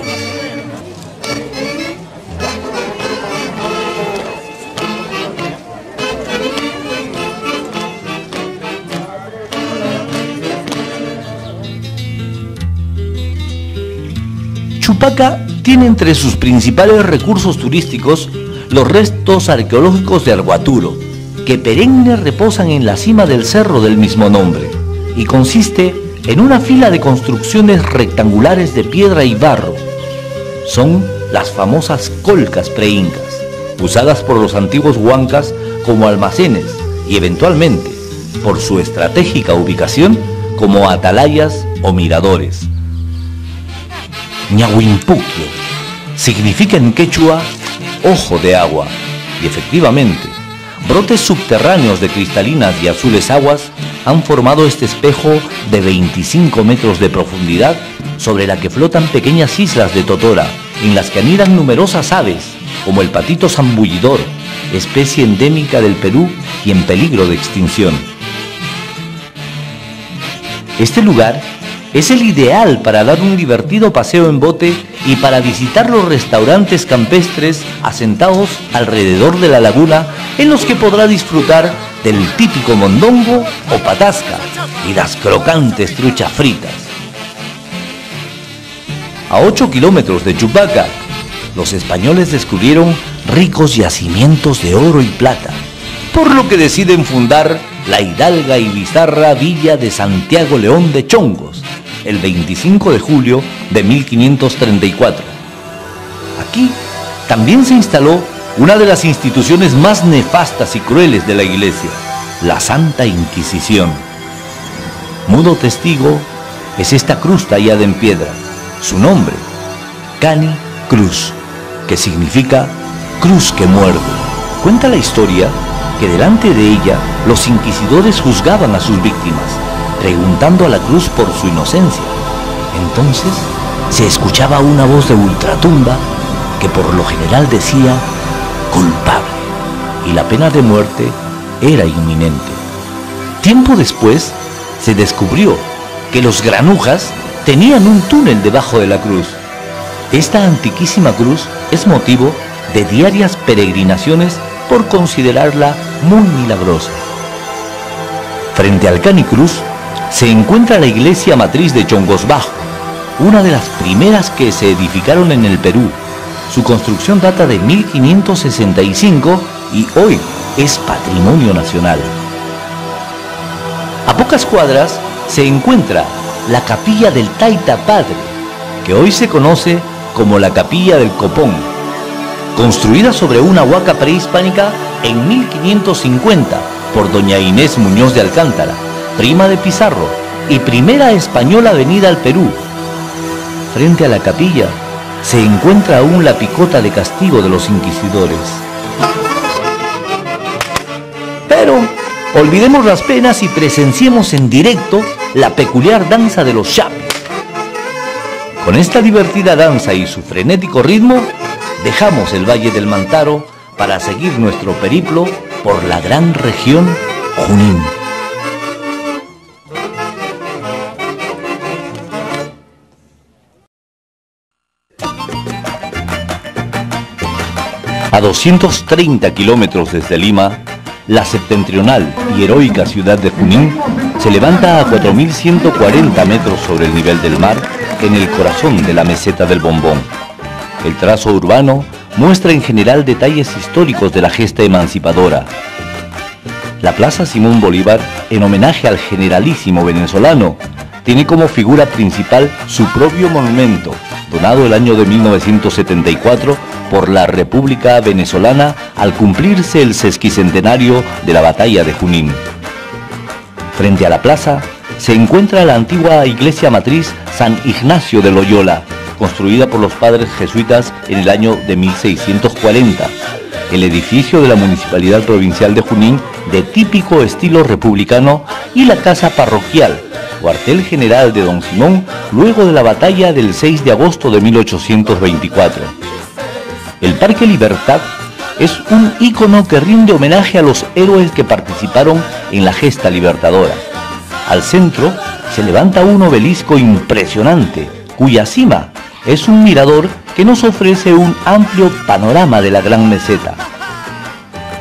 Speaker 1: Chupaca tiene entre sus principales recursos turísticos los restos arqueológicos de Arguaturo, que perenne reposan en la cima del cerro del mismo nombre, y consiste en una fila de construcciones rectangulares de piedra y barro. Son las famosas colcas preincas, usadas por los antiguos huancas como almacenes y eventualmente, por su estratégica ubicación, como atalayas o miradores. Ñahuimpuquio significa en quechua ojo de agua, y efectivamente, brotes subterráneos de cristalinas y azules aguas han formado este espejo de 25 metros de profundidad sobre la que flotan pequeñas islas de totora, en las que anidan numerosas aves, como el patito zambullidor, especie endémica del Perú y en peligro de extinción. Este lugar es el ideal para dar un divertido paseo en bote y para visitar los restaurantes campestres asentados alrededor de la laguna, en los que podrá disfrutar del típico mondongo o patasca y las crocantes truchas fritas. A 8 kilómetros de Chupaca, los españoles descubrieron ricos yacimientos de oro y plata, por lo que deciden fundar la hidalga y bizarra villa de Santiago León de Chongos, el 25 de julio de 1534. Aquí también se instaló una de las instituciones más nefastas y crueles de la Iglesia, la Santa Inquisición. Mudo testigo es esta cruz tallada en piedra. Su nombre, Cani Cruz, que significa cruz que muerde. Cuenta la historia que delante de ella los inquisidores juzgaban a sus víctimas, preguntando a la cruz por su inocencia. Entonces se escuchaba una voz de ultratumba que por lo general decía culpable, y la pena de muerte era inminente. Tiempo después se descubrió que los granujas tenían un túnel debajo de la cruz. Esta antiquísima cruz es motivo de diarias peregrinaciones por considerarla muy milagrosa. Frente al Canicruz se encuentra la iglesia matriz de Chongos Bajo, una de las primeras que se edificaron en el Perú. Su construcción data de 1565 y hoy es patrimonio nacional. A pocas cuadras se encuentra la capilla del Taita Padre, que hoy se conoce como la Capilla del Copón, construida sobre una huaca prehispánica en 1550 por doña Inés Muñoz de Alcántara, prima de Pizarro y primera española venida al Perú. Frente a la capilla se encuentra aún la picota de castigo de los inquisidores. Pero olvidemos las penas y presenciemos en directo la peculiar danza de los chapes. Con esta divertida danza y su frenético ritmo, dejamos el Valle del Mantaro para seguir nuestro periplo por la gran región Junín. A 230 kilómetros desde Lima, la septentrional y heroica ciudad de Junín se levanta a 4.140 metros sobre el nivel del mar, en el corazón de la meseta del Bombón. El trazo urbano muestra en general detalles históricos de la gesta emancipadora. La Plaza Simón Bolívar, en homenaje al generalísimo venezolano, tiene como figura principal su propio monumento, donado el año de 1974 por la República Venezolana al cumplirse el sesquicentenario de la Batalla de Junín. Frente a la plaza se encuentra la antigua iglesia matriz San Ignacio de Loyola, construida por los padres jesuitas en el año de 1640, el edificio de la Municipalidad Provincial de Junín de típico estilo republicano y la casa parroquial, cuartel general de Don Simón luego de la batalla del 6 de agosto de 1824. El Parque Libertad Es un ícono que rinde homenaje a los héroes que participaron en la gesta libertadora. Al centro se levanta un obelisco impresionante, cuya cima es un mirador que nos ofrece un amplio panorama de la Gran Meseta.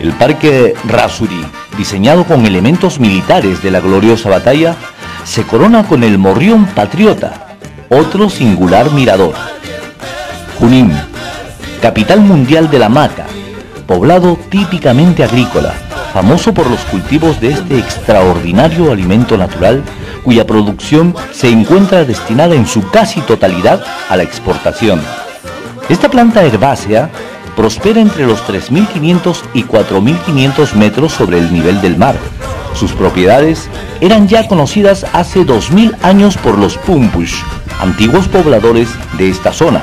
Speaker 1: El Parque Rasuri, diseñado con elementos militares de la gloriosa batalla, se corona con el Morrión Patriota, otro singular mirador. Junín, capital mundial de la maca, poblado típicamente agrícola, famoso por los cultivos de este extraordinario alimento natural, cuya producción se encuentra destinada en su casi totalidad a la exportación. Esta planta herbácea prospera entre los 3.500 y 4.500 metros sobre el nivel del mar. Sus propiedades eran ya conocidas hace 2.000 años por los Pumpush, antiguos pobladores de esta zona.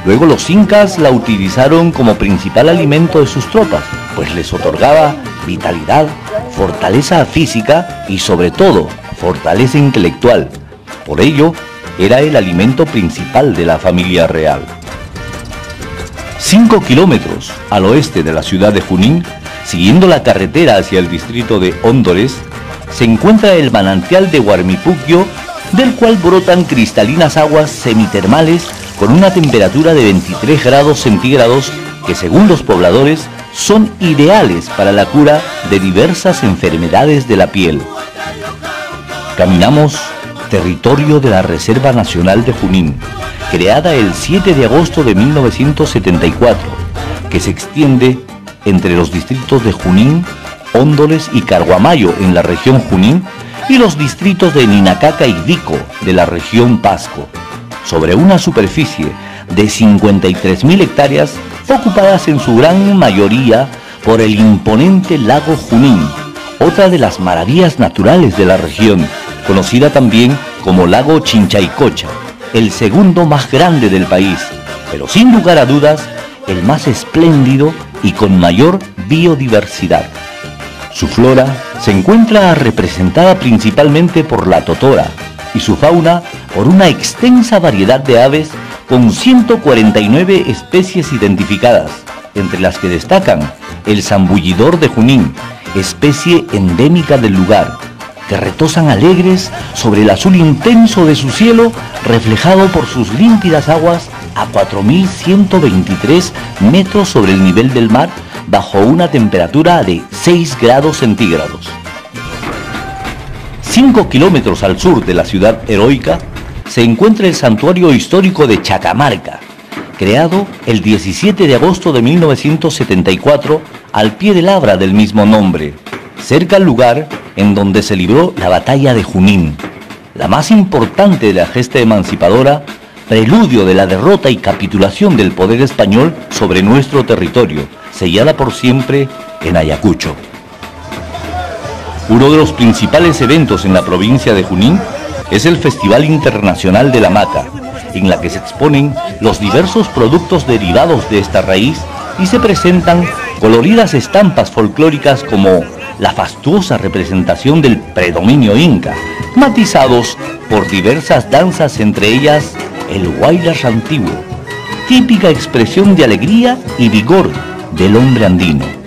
Speaker 1: Luego los incas la utilizaron como principal alimento de sus tropas, pues les otorgaba vitalidad, fortaleza física y sobre todo fortaleza intelectual. Por ello, era el alimento principal de la familia real. 5 kilómetros al oeste de la ciudad de Junín, siguiendo la carretera hacia el distrito de Hóndores, se encuentra el manantial de Huarmipuquio, del cual brotan cristalinas aguas semitermales con una temperatura de 23 grados centígrados que, según los pobladores, son ideales para la cura de diversas enfermedades de la piel. Caminamos territorio de la Reserva Nacional de Junín, creada el 7 de agosto de 1974, que se extiende entre los distritos de Junín, Hóndoles y Carguamayo en la región Junín y los distritos de Ninacaca y Dico de la región Pasco, sobre una superficie de 53.000 hectáreas ocupadas en su gran mayoría por el imponente lago Junín, otra de las maravillas naturales de la región, conocida también como lago Chinchaycocha, el segundo más grande del país, pero sin lugar a dudas el más espléndido y con mayor biodiversidad. Su flora se encuentra representada principalmente por la totora y su fauna por una extensa variedad de aves con 149 especies identificadas, entre las que destacan el zambullidor de Junín, especie endémica del lugar, que retozan alegres sobre el azul intenso de su cielo, reflejado por sus límpidas aguas a 4.123 metros sobre el nivel del mar, bajo una temperatura de 6 grados centígrados. 5 kilómetros al sur de la ciudad heroica se encuentra el santuario histórico de Chacamarca, creado el 17 de agosto de 1974 al pie del Abra del mismo nombre, cerca al lugar en donde se libró la batalla de Junín, la más importante de la gesta emancipadora, preludio de la derrota y capitulación del poder español sobre nuestro territorio, sellada por siempre en Ayacucho. Uno de los principales eventos en la provincia de Junín es el Festival Internacional de la Maca, en la que se exponen los diversos productos derivados de esta raíz y se presentan coloridas estampas folclóricas como la fastuosa representación del predominio inca, matizados por diversas danzas, entre ellas el huaylas antiguo, típica expresión de alegría y vigor del hombre andino.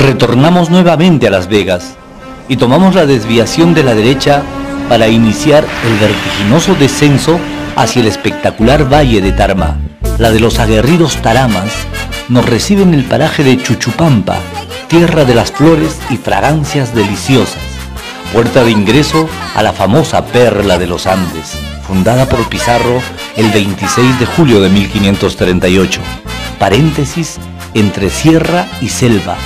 Speaker 1: Retornamos nuevamente a Las Vegas y tomamos la desviación de la derecha para iniciar el vertiginoso descenso hacia el espectacular valle de Tarma. La de los aguerridos taramas nos recibe en el paraje de Chuchupampa, tierra de las flores y fragancias deliciosas, puerta de ingreso a la famosa Perla de los Andes, fundada por Pizarro el 26 de julio de 1538, paréntesis entre sierra y selva.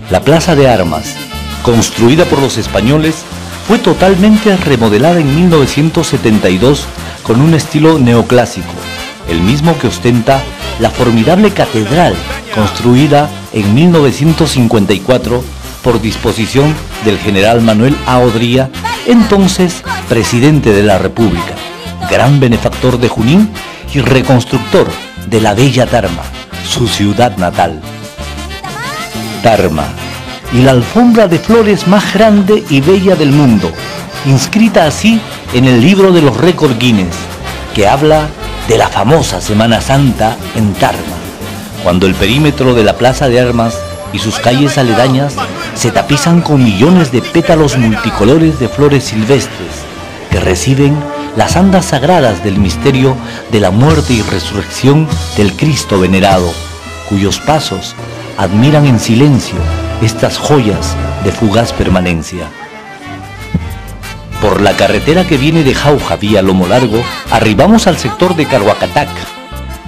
Speaker 1: La Plaza de Armas, construida por los españoles, fue totalmente remodelada en 1972 con un estilo neoclásico, el mismo que ostenta la formidable catedral construida en 1954 por disposición del general Manuel A. Odría, entonces presidente de la República, gran benefactor de Junín y reconstructor de la bella Tarma, su ciudad natal. Tarma, y la alfombra de flores más grande y bella del mundo, inscrita así en el libro de los récords Guinness, que habla de la famosa Semana Santa en Tarma, cuando el perímetro de la Plaza de Armas y sus calles aledañas se tapizan con millones de pétalos multicolores de flores silvestres que reciben las andas sagradas del misterio de la muerte y resurrección del Cristo venerado, cuyos pasos admiran en silencio estas joyas de fugaz permanencia. Por la carretera que viene de Jauja vía Lomo Largo, arribamos al sector de Carhuacatac,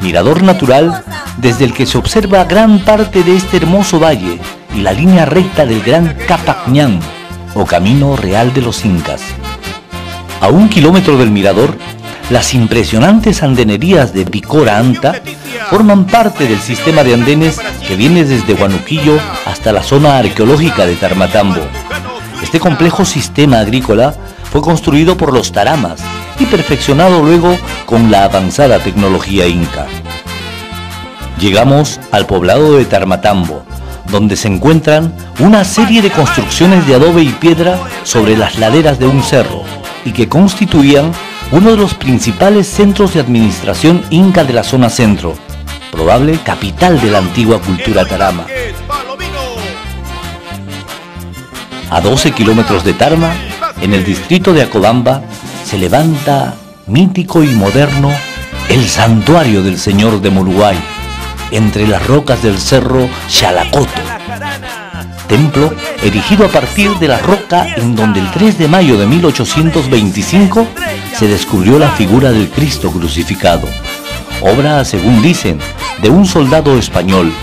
Speaker 1: mirador natural desde el que se observa gran parte de este hermoso valle y la línea recta del Gran Capac Ñan, o Camino Real de los Incas. A 1 kilómetro del mirador, las impresionantes andenerías de Picora Anta forman parte del sistema de andenes que viene desde Huanuquillo hasta la zona arqueológica de Tarmatambo. Este complejo sistema agrícola fue construido por los taramas y perfeccionado luego con la avanzada tecnología inca. Llegamos al poblado de Tarmatambo, donde se encuentran una serie de construcciones de adobe y piedra sobre las laderas de un cerro y que constituían uno de los principales centros de administración inca de la zona centro, probable capital de la antigua cultura tarama. A 12 kilómetros de Tarma, en el distrito de Acobamba, se levanta, mítico y moderno, el santuario del Señor de Moruay, entre las rocas del cerro Xalacoto, templo erigido a partir de la roca en donde el 3 de mayo de 1825 se descubrió la figura del Cristo crucificado, obra, según dicen, de un soldado español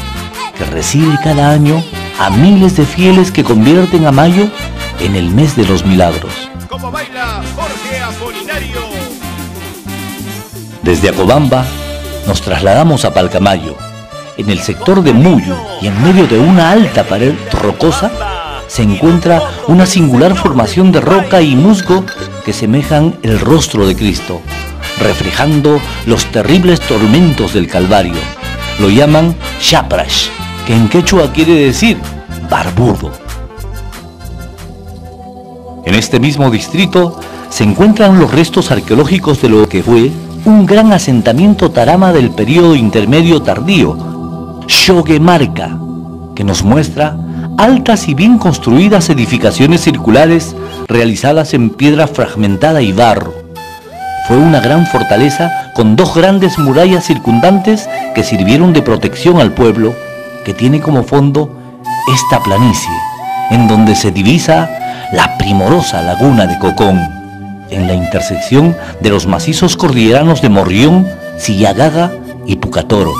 Speaker 1: que recibe cada año a miles de fieles que convierten a mayo en el mes de los milagros. Desde Acobamba nos trasladamos a Palcamayo. En el sector de Muyo y en medio de una alta pared rocosa se encuentra una singular formación de roca y musgo que semejan el rostro de Cristo, reflejando los terribles tormentos del Calvario. Lo llaman Chaprash, que en quechua quiere decir barbudo. En este mismo distrito se encuentran los restos arqueológicos de lo que fue un gran asentamiento tarama del período intermedio tardío, Xoguemarca, que nos muestra altas y bien construidas edificaciones circulares realizadas en piedra fragmentada y barro. Fue una gran fortaleza con 2 grandes murallas circundantes que sirvieron de protección al pueblo, que tiene como fondo esta planicie, en donde se divisa la primorosa laguna de Cocón, en la intersección de los macizos cordilleranos de Morrión, Sillagaga y Pucatoro.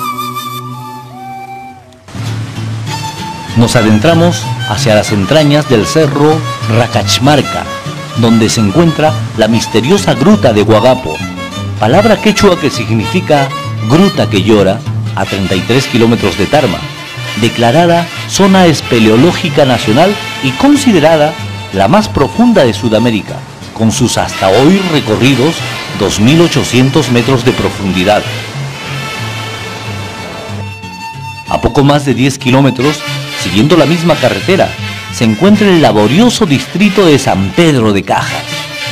Speaker 1: Nos adentramos hacia las entrañas del cerro Racachmarca, donde se encuentra la misteriosa gruta de Huagapo, palabra quechua que significa gruta que llora, a 33 kilómetros de Tarma, declarada zona espeleológica nacional y considerada la más profunda de Sudamérica, con sus hasta hoy recorridos 2.800 metros de profundidad. A poco más de 10 kilómetros, siguiendo la misma carretera, se encuentra el laborioso distrito de San Pedro de Cajas,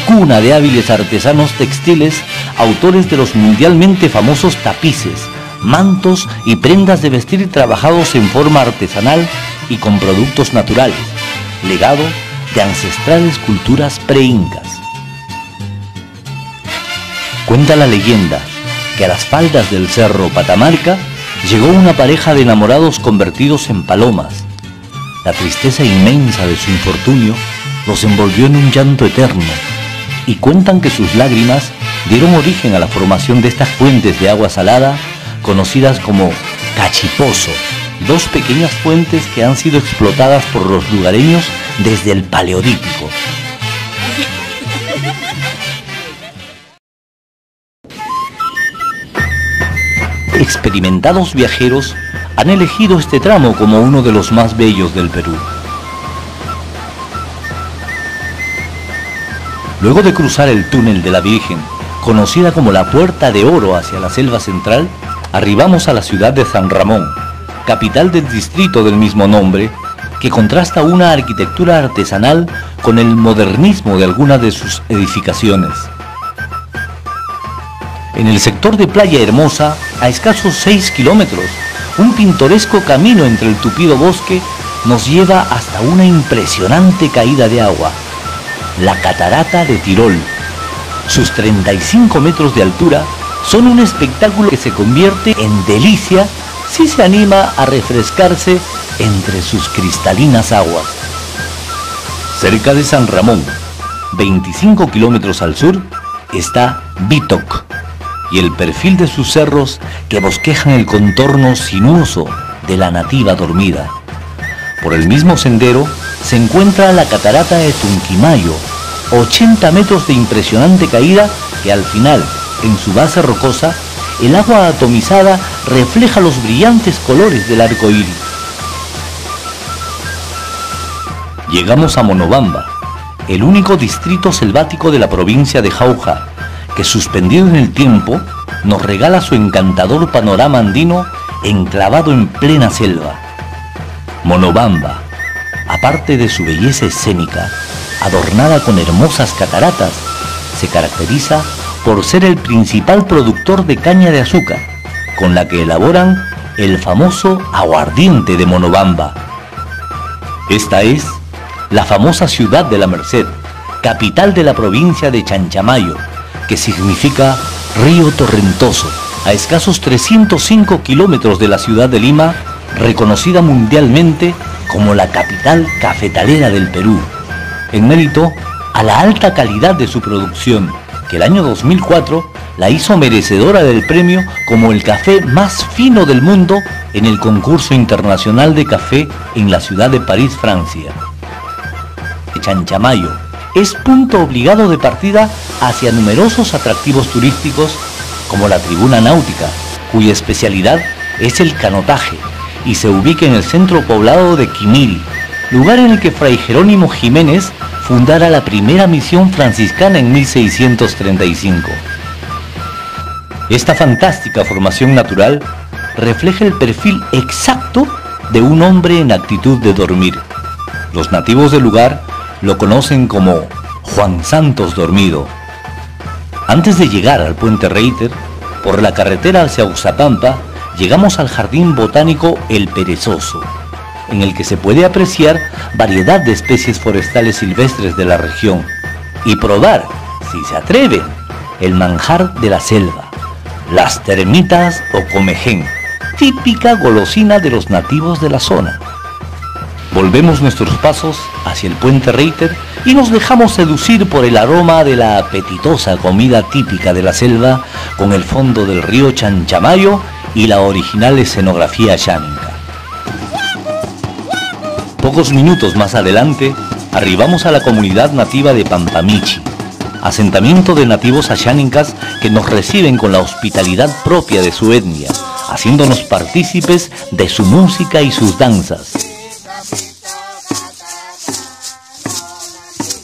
Speaker 1: cuna de hábiles artesanos textiles, autores de los mundialmente famosos tapices, mantos y prendas de vestir trabajados en forma artesanal y con productos naturales, legado de ancestrales culturas pre-incas. Cuenta la leyenda que a las faldas del cerro Patamarca llegó una pareja de enamorados convertidos en palomas. La tristeza inmensa de su infortunio los envolvió en un llanto eterno, y cuentan que sus lágrimas dieron origen a la formación de estas fuentes de agua salada conocidas como Cachipozo, 2 pequeñas fuentes que han sido explotadas por los lugareños desde el Paleolítico. Experimentados viajeros han elegido este tramo como uno de los más bellos del Perú. Luego de cruzar el túnel de la Virgen, conocida como la Puerta de Oro hacia la selva central, arribamos a la ciudad de San Ramón, capital del distrito del mismo nombre, que contrasta una arquitectura artesanal con el modernismo de algunas de sus edificaciones. En el sector de Playa Hermosa, a escasos 6 kilómetros, un pintoresco camino entre el tupido bosque nos lleva hasta una impresionante caída de agua, la Catarata de Tirol. Sus 35 metros de altura son un espectáculo que se convierte en delicia si se anima a refrescarse entre sus cristalinas aguas. Cerca de San Ramón, 25 kilómetros al sur, está Bitoc y el perfil de sus cerros que bosquejan el contorno sinuoso de la nativa dormida. Por el mismo sendero se encuentra la Catarata de Tunquimayo, 80 metros de impresionante caída que al final, en su base rocosa, el agua atomizada refleja los brillantes colores del arco iris. Llegamos a Monobamba, el único distrito selvático de la provincia de Jauja, que suspendido en el tiempo nos regala su encantador panorama andino enclavado en plena selva. Monobamba, aparte de su belleza escénica, adornada con hermosas cataratas, se caracteriza por ser el principal productor de caña de azúcar, con la que elaboran el famoso aguardiente de Monobamba. Esta es la famosa ciudad de la Merced, capital de la provincia de Chanchamayo, que significa río torrentoso, a escasos 305 kilómetros de la ciudad de Lima, reconocida mundialmente como la capital cafetalera del Perú, en mérito a la alta calidad de su producción, que el año 2004 la hizo merecedora del premio como el café más fino del mundo en el concurso internacional de café en la ciudad de París, Francia. Chanchamayo es punto obligado de partida hacia numerosos atractivos turísticos como la Tribuna Náutica, cuya especialidad es el canotaje y se ubica en el centro poblado de Quimiri, lugar en el que Fray Jerónimo Jiménez fundara la primera misión franciscana en 1635. Esta fantástica formación natural refleja el perfil exacto de un hombre en actitud de dormir. Los nativos del lugar lo conocen como Juan Santos Dormido. Antes de llegar al puente Reiter, por la carretera hacia Uxapampa, llegamos al Jardín Botánico El Perezoso, en el que se puede apreciar variedad de especies forestales silvestres de la región y probar, si se atreven, el manjar de la selva, las termitas o comején, típica golosina de los nativos de la zona. Volvemos nuestros pasos hacia el puente Reiter y nos dejamos seducir por el aroma de la apetitosa comida típica de la selva con el fondo del río Chanchamayo y la original escenografía cháninca. Pocos minutos más adelante, arribamos a la comunidad nativa de Pampamichi, asentamiento de nativos achánicas que nos reciben con la hospitalidad propia de su etnia, haciéndonos partícipes de su música y sus danzas.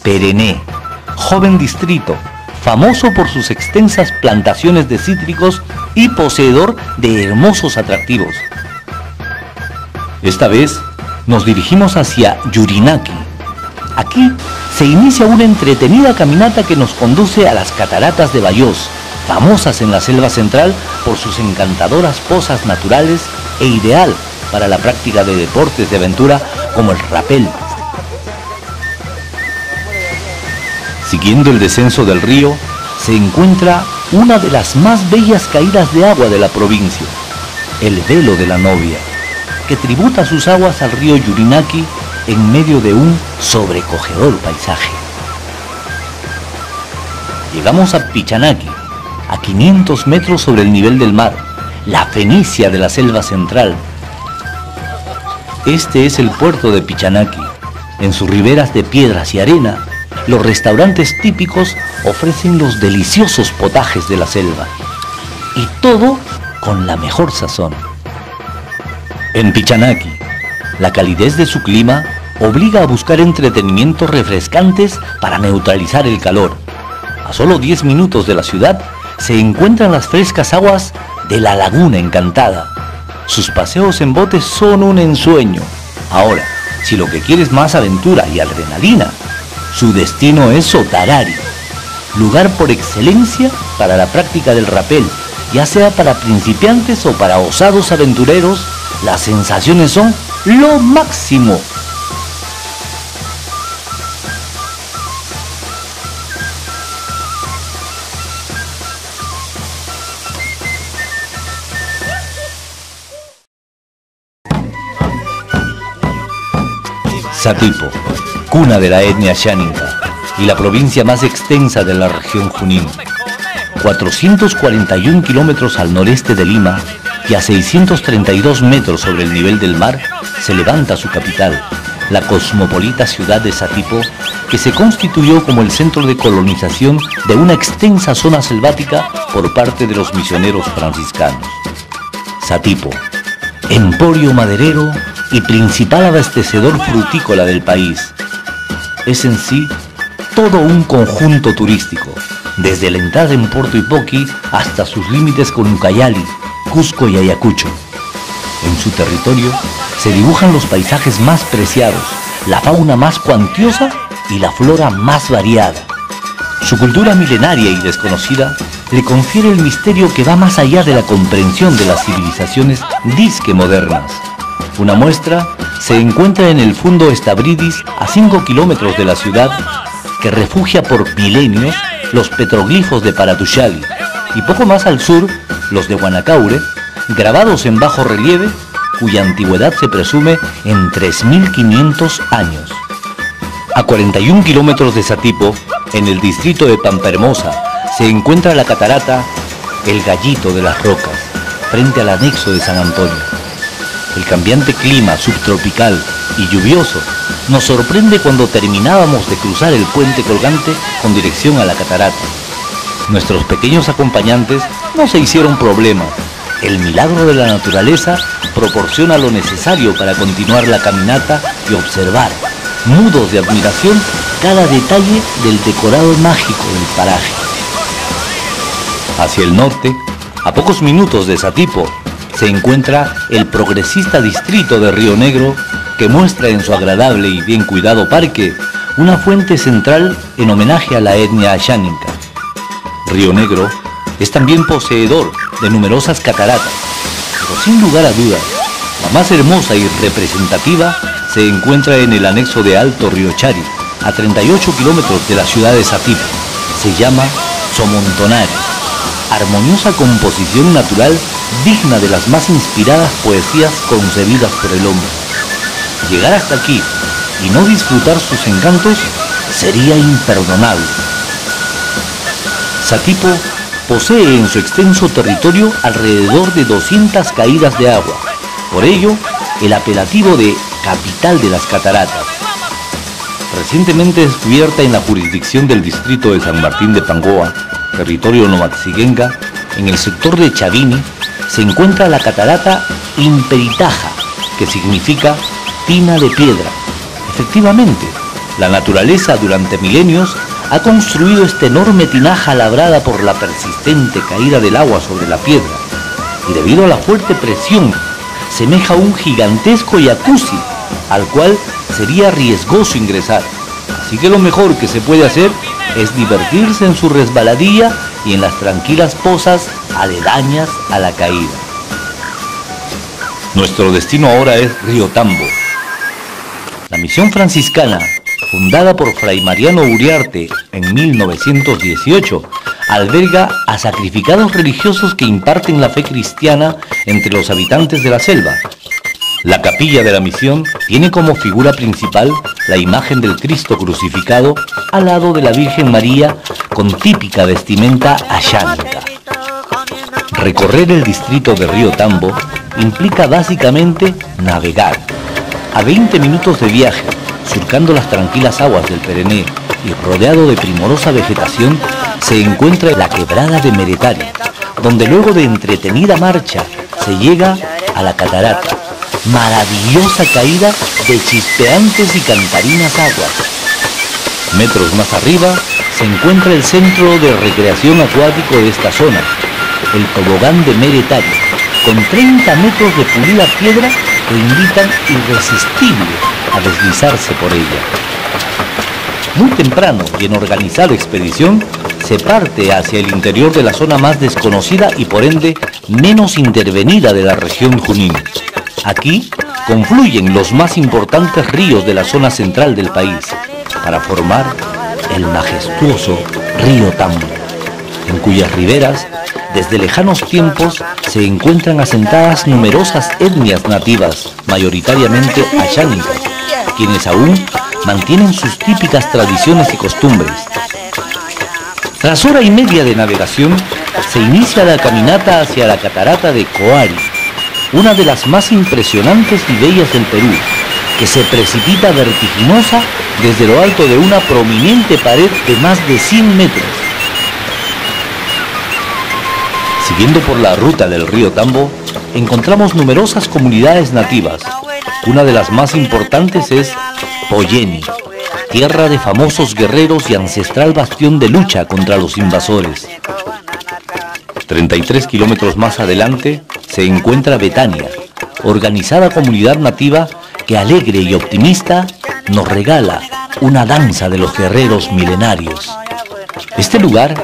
Speaker 1: Perené, joven distrito, famoso por sus extensas plantaciones de cítricos y poseedor de hermosos atractivos. Esta vez nos dirigimos hacia Yurinaki. Aquí se inicia una entretenida caminata que nos conduce a las cataratas de Bayós, famosas en la selva central por sus encantadoras pozas naturales e ideal para la práctica de deportes de aventura como el rapel. Siguiendo el descenso del río, se encuentra una de las más bellas caídas de agua de la provincia, el Velo de la Novia, que tributa sus aguas al río Yurinaki en medio de un sobrecogedor paisaje. Llegamos a Pichanaki, a 500 metros sobre el nivel del mar, la Fenicia de la selva central. Este es el puerto de Pichanaki. En sus riberas de piedras y arena, los restaurantes típicos ofrecen los deliciosos potajes de la selva. Y todo con la mejor sazón. En Pichanaki, la calidez de su clima obliga a buscar entretenimientos refrescantes para neutralizar el calor. A solo 10 minutos de la ciudad se encuentran las frescas aguas de la Laguna Encantada. Sus paseos en botes son un ensueño. Ahora, si lo que quiere es más aventura y adrenalina, su destino es Sotarari, lugar por excelencia para la práctica del rapel, ya sea para principiantes o para osados aventureros. Las sensaciones son lo máximo. Satipo, cuna de la etnia Xáninga y la provincia más extensa de la región Junín. 441 kilómetros al noreste de Lima y a 632 metros sobre el nivel del mar se levanta su capital, la cosmopolita ciudad de Satipo, que se constituyó como el centro de colonización de una extensa zona selvática por parte de los misioneros franciscanos. Satipo, emporio maderero y principal abastecedor frutícola del país, es en sí todo un conjunto turístico, desde la entrada en Puerto Ipoqui hasta sus límites con Ucayali, Cusco y Ayacucho. En su territorio se dibujan los paisajes más preciados, la fauna más cuantiosa y la flora más variada. Su cultura milenaria y desconocida le confiere el misterio que va más allá de la comprensión de las civilizaciones disque modernas. Una muestra se encuentra en el Fundo Estabridis, a 5 kilómetros de la ciudad, que refugia por milenios los petroglifos de Paratuxali, y poco más al sur, los de Guanacaure, grabados en bajo relieve, cuya antigüedad se presume en 3.500 años. A 41 kilómetros de Satipo, en el distrito de Pampahermosa, se encuentra la catarata El Gallito de las Rocas, frente al anexo de San Antonio. El cambiante clima subtropical y lluvioso nos sorprende cuando terminábamos de cruzar el puente colgante con dirección a la catarata. Nuestros pequeños acompañantes no se hicieron problema. El milagro de la naturaleza proporciona lo necesario para continuar la caminata y observar, mudos de admiración, cada detalle del decorado mágico del paraje. Hacia el norte, a pocos minutos de Satipo, se encuentra el progresista distrito de Río Negro, que muestra en su agradable y bien cuidado parque una fuente central en homenaje a la etnia Xáninga. Río Negro es también poseedor de numerosas cataratas, pero sin lugar a dudas, la más hermosa y representativa se encuentra en el anexo de Alto Riochari, a 38 kilómetros de la ciudad de Satipo. Se llama Somontonari, armoniosa composición natural digna de las más inspiradas poesías concebidas por el hombre. Llegar hasta aquí y no disfrutar sus encantos sería imperdonable. Satipo posee en su extenso territorio alrededor de 200 caídas de agua, por ello el apelativo de capital de las cataratas. Recientemente descubierta en la jurisdicción del distrito de San Martín de Pangoa, territorio nomaxiguenga, en el sector de Chavini, se encuentra la catarata Imperitaja, que significa tina de piedra. Efectivamente, la naturaleza durante milenios ha construido esta enorme tinaja labrada por la persistente caída del agua sobre la piedra, y debido a la fuerte presión, semeja un gigantesco jacuzzi, al cual sería riesgoso ingresar. Así que lo mejor que se puede hacer es divertirse en su resbaladilla y en las tranquilas pozas aledañas a la caída. Nuestro destino ahora es Río Tambo. La misión franciscana, fundada por Fray Mariano Uriarte en 1918, alberga a sacrificados religiosos que imparten la fe cristiana entre los habitantes de la selva. La capilla de la misión tiene como figura principal la imagen del Cristo crucificado al lado de la Virgen María con típica vestimenta axánica. Recorrer el distrito de Río Tambo implica básicamente navegar. A 20 minutos de viaje, surcando las tranquilas aguas del Perené y rodeado de primorosa vegetación, se encuentra la quebrada de Meretari, donde luego de entretenida marcha se llega a la catarata, maravillosa caída de chispeantes y cantarinas aguas. Metros más arriba se encuentra el centro de recreación acuático de esta zona, el tobogán de Meretari, con 30 metros de pulida piedra que invitan irresistible a deslizarse por ella. Muy temprano y en organizada expedición, se parte hacia el interior de la zona más desconocida y por ende menos intervenida de la región Junín. Aquí confluyen los más importantes ríos de la zona central del país para formar el majestuoso río Tambo, en cuyas riberas desde lejanos tiempos se encuentran asentadas numerosas etnias nativas, mayoritariamente ayánicas, quienes aún mantienen sus típicas tradiciones y costumbres. Tras hora y media de navegación, se inicia la caminata hacia la catarata de Coari, una de las más impresionantes y bellas del Perú, que se precipita vertiginosa desde lo alto de una prominente pared de más de 100 metros. Siguiendo por la ruta del río Tambo, encontramos numerosas comunidades nativas. Una de las más importantes es Polleni, tierra de famosos guerreros y ancestral bastión de lucha contra los invasores. 33 kilómetros más adelante se encuentra Betania, organizada comunidad nativa que alegre y optimista nos regala una danza de los guerreros milenarios. Este lugar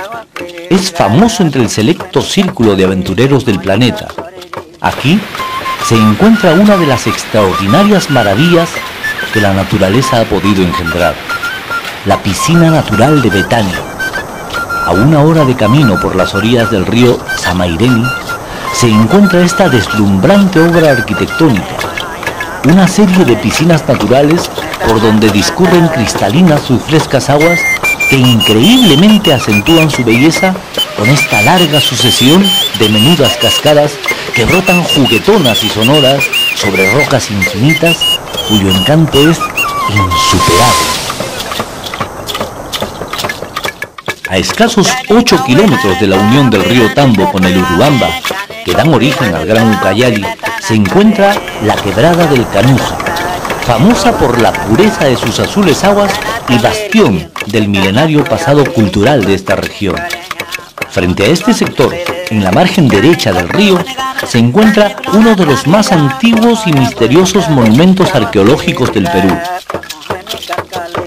Speaker 1: es famoso entre el selecto círculo de aventureros del planeta. Aquí se encuentra una de las extraordinarias maravillas que la naturaleza ha podido engendrar, la piscina natural de Betania. A una hora de camino por las orillas del río Samaireni se encuentra esta deslumbrante obra arquitectónica, una serie de piscinas naturales por donde discurren cristalinas sus frescas aguas que increíblemente acentúan su belleza con esta larga sucesión de menudas cascadas que brotan juguetonas y sonoras sobre rocas infinitas cuyo encanto es insuperable. A escasos 8 kilómetros de la unión del río Tambo con el Urubamba, que dan origen al Gran Ucayali, se encuentra la Quebrada del Canuja, famosa por la pureza de sus azules aguas y bastión del milenario pasado cultural de esta región. Frente a este sector, en la margen derecha del río, se encuentra uno de los más antiguos y misteriosos monumentos arqueológicos del Perú,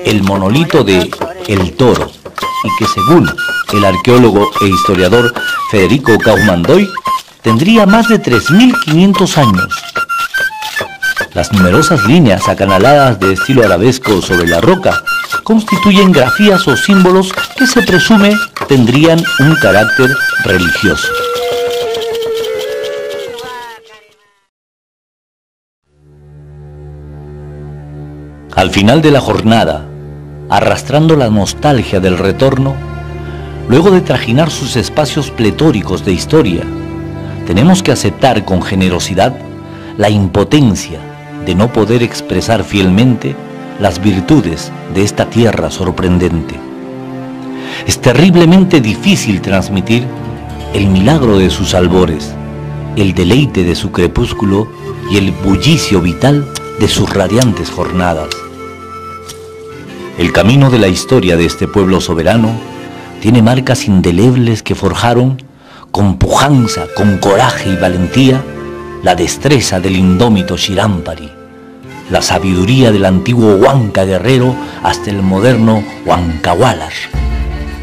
Speaker 1: el monolito de El Toro, y que según el arqueólogo e historiador Federico Kaumandoy, tendría más de 3.500 años. Las numerosas líneas acanaladas de estilo arabesco sobre la roca constituyen grafías o símbolos que se presume tendrían un carácter religioso. Al final de la jornada, arrastrando la nostalgia del retorno, luego de trajinar sus espacios pletóricos de historia, tenemos que aceptar con generosidad la impotencia de no poder expresar fielmente las virtudes de esta tierra sorprendente. Es terriblemente difícil transmitir el milagro de sus albores, el deleite de su crepúsculo y el bullicio vital de sus radiantes jornadas. El camino de la historia de este pueblo soberano tiene marcas indelebles que forjaron con pujanza, con coraje y valentía, la destreza del indómito Shirampari, la sabiduría del antiguo Huanca guerrero hasta el moderno Huancahualar,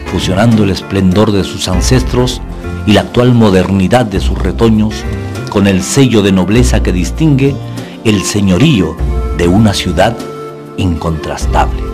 Speaker 1: fusionando el esplendor de sus ancestros y la actual modernidad de sus retoños con el sello de nobleza que distingue el señorío de una ciudad incontrastable.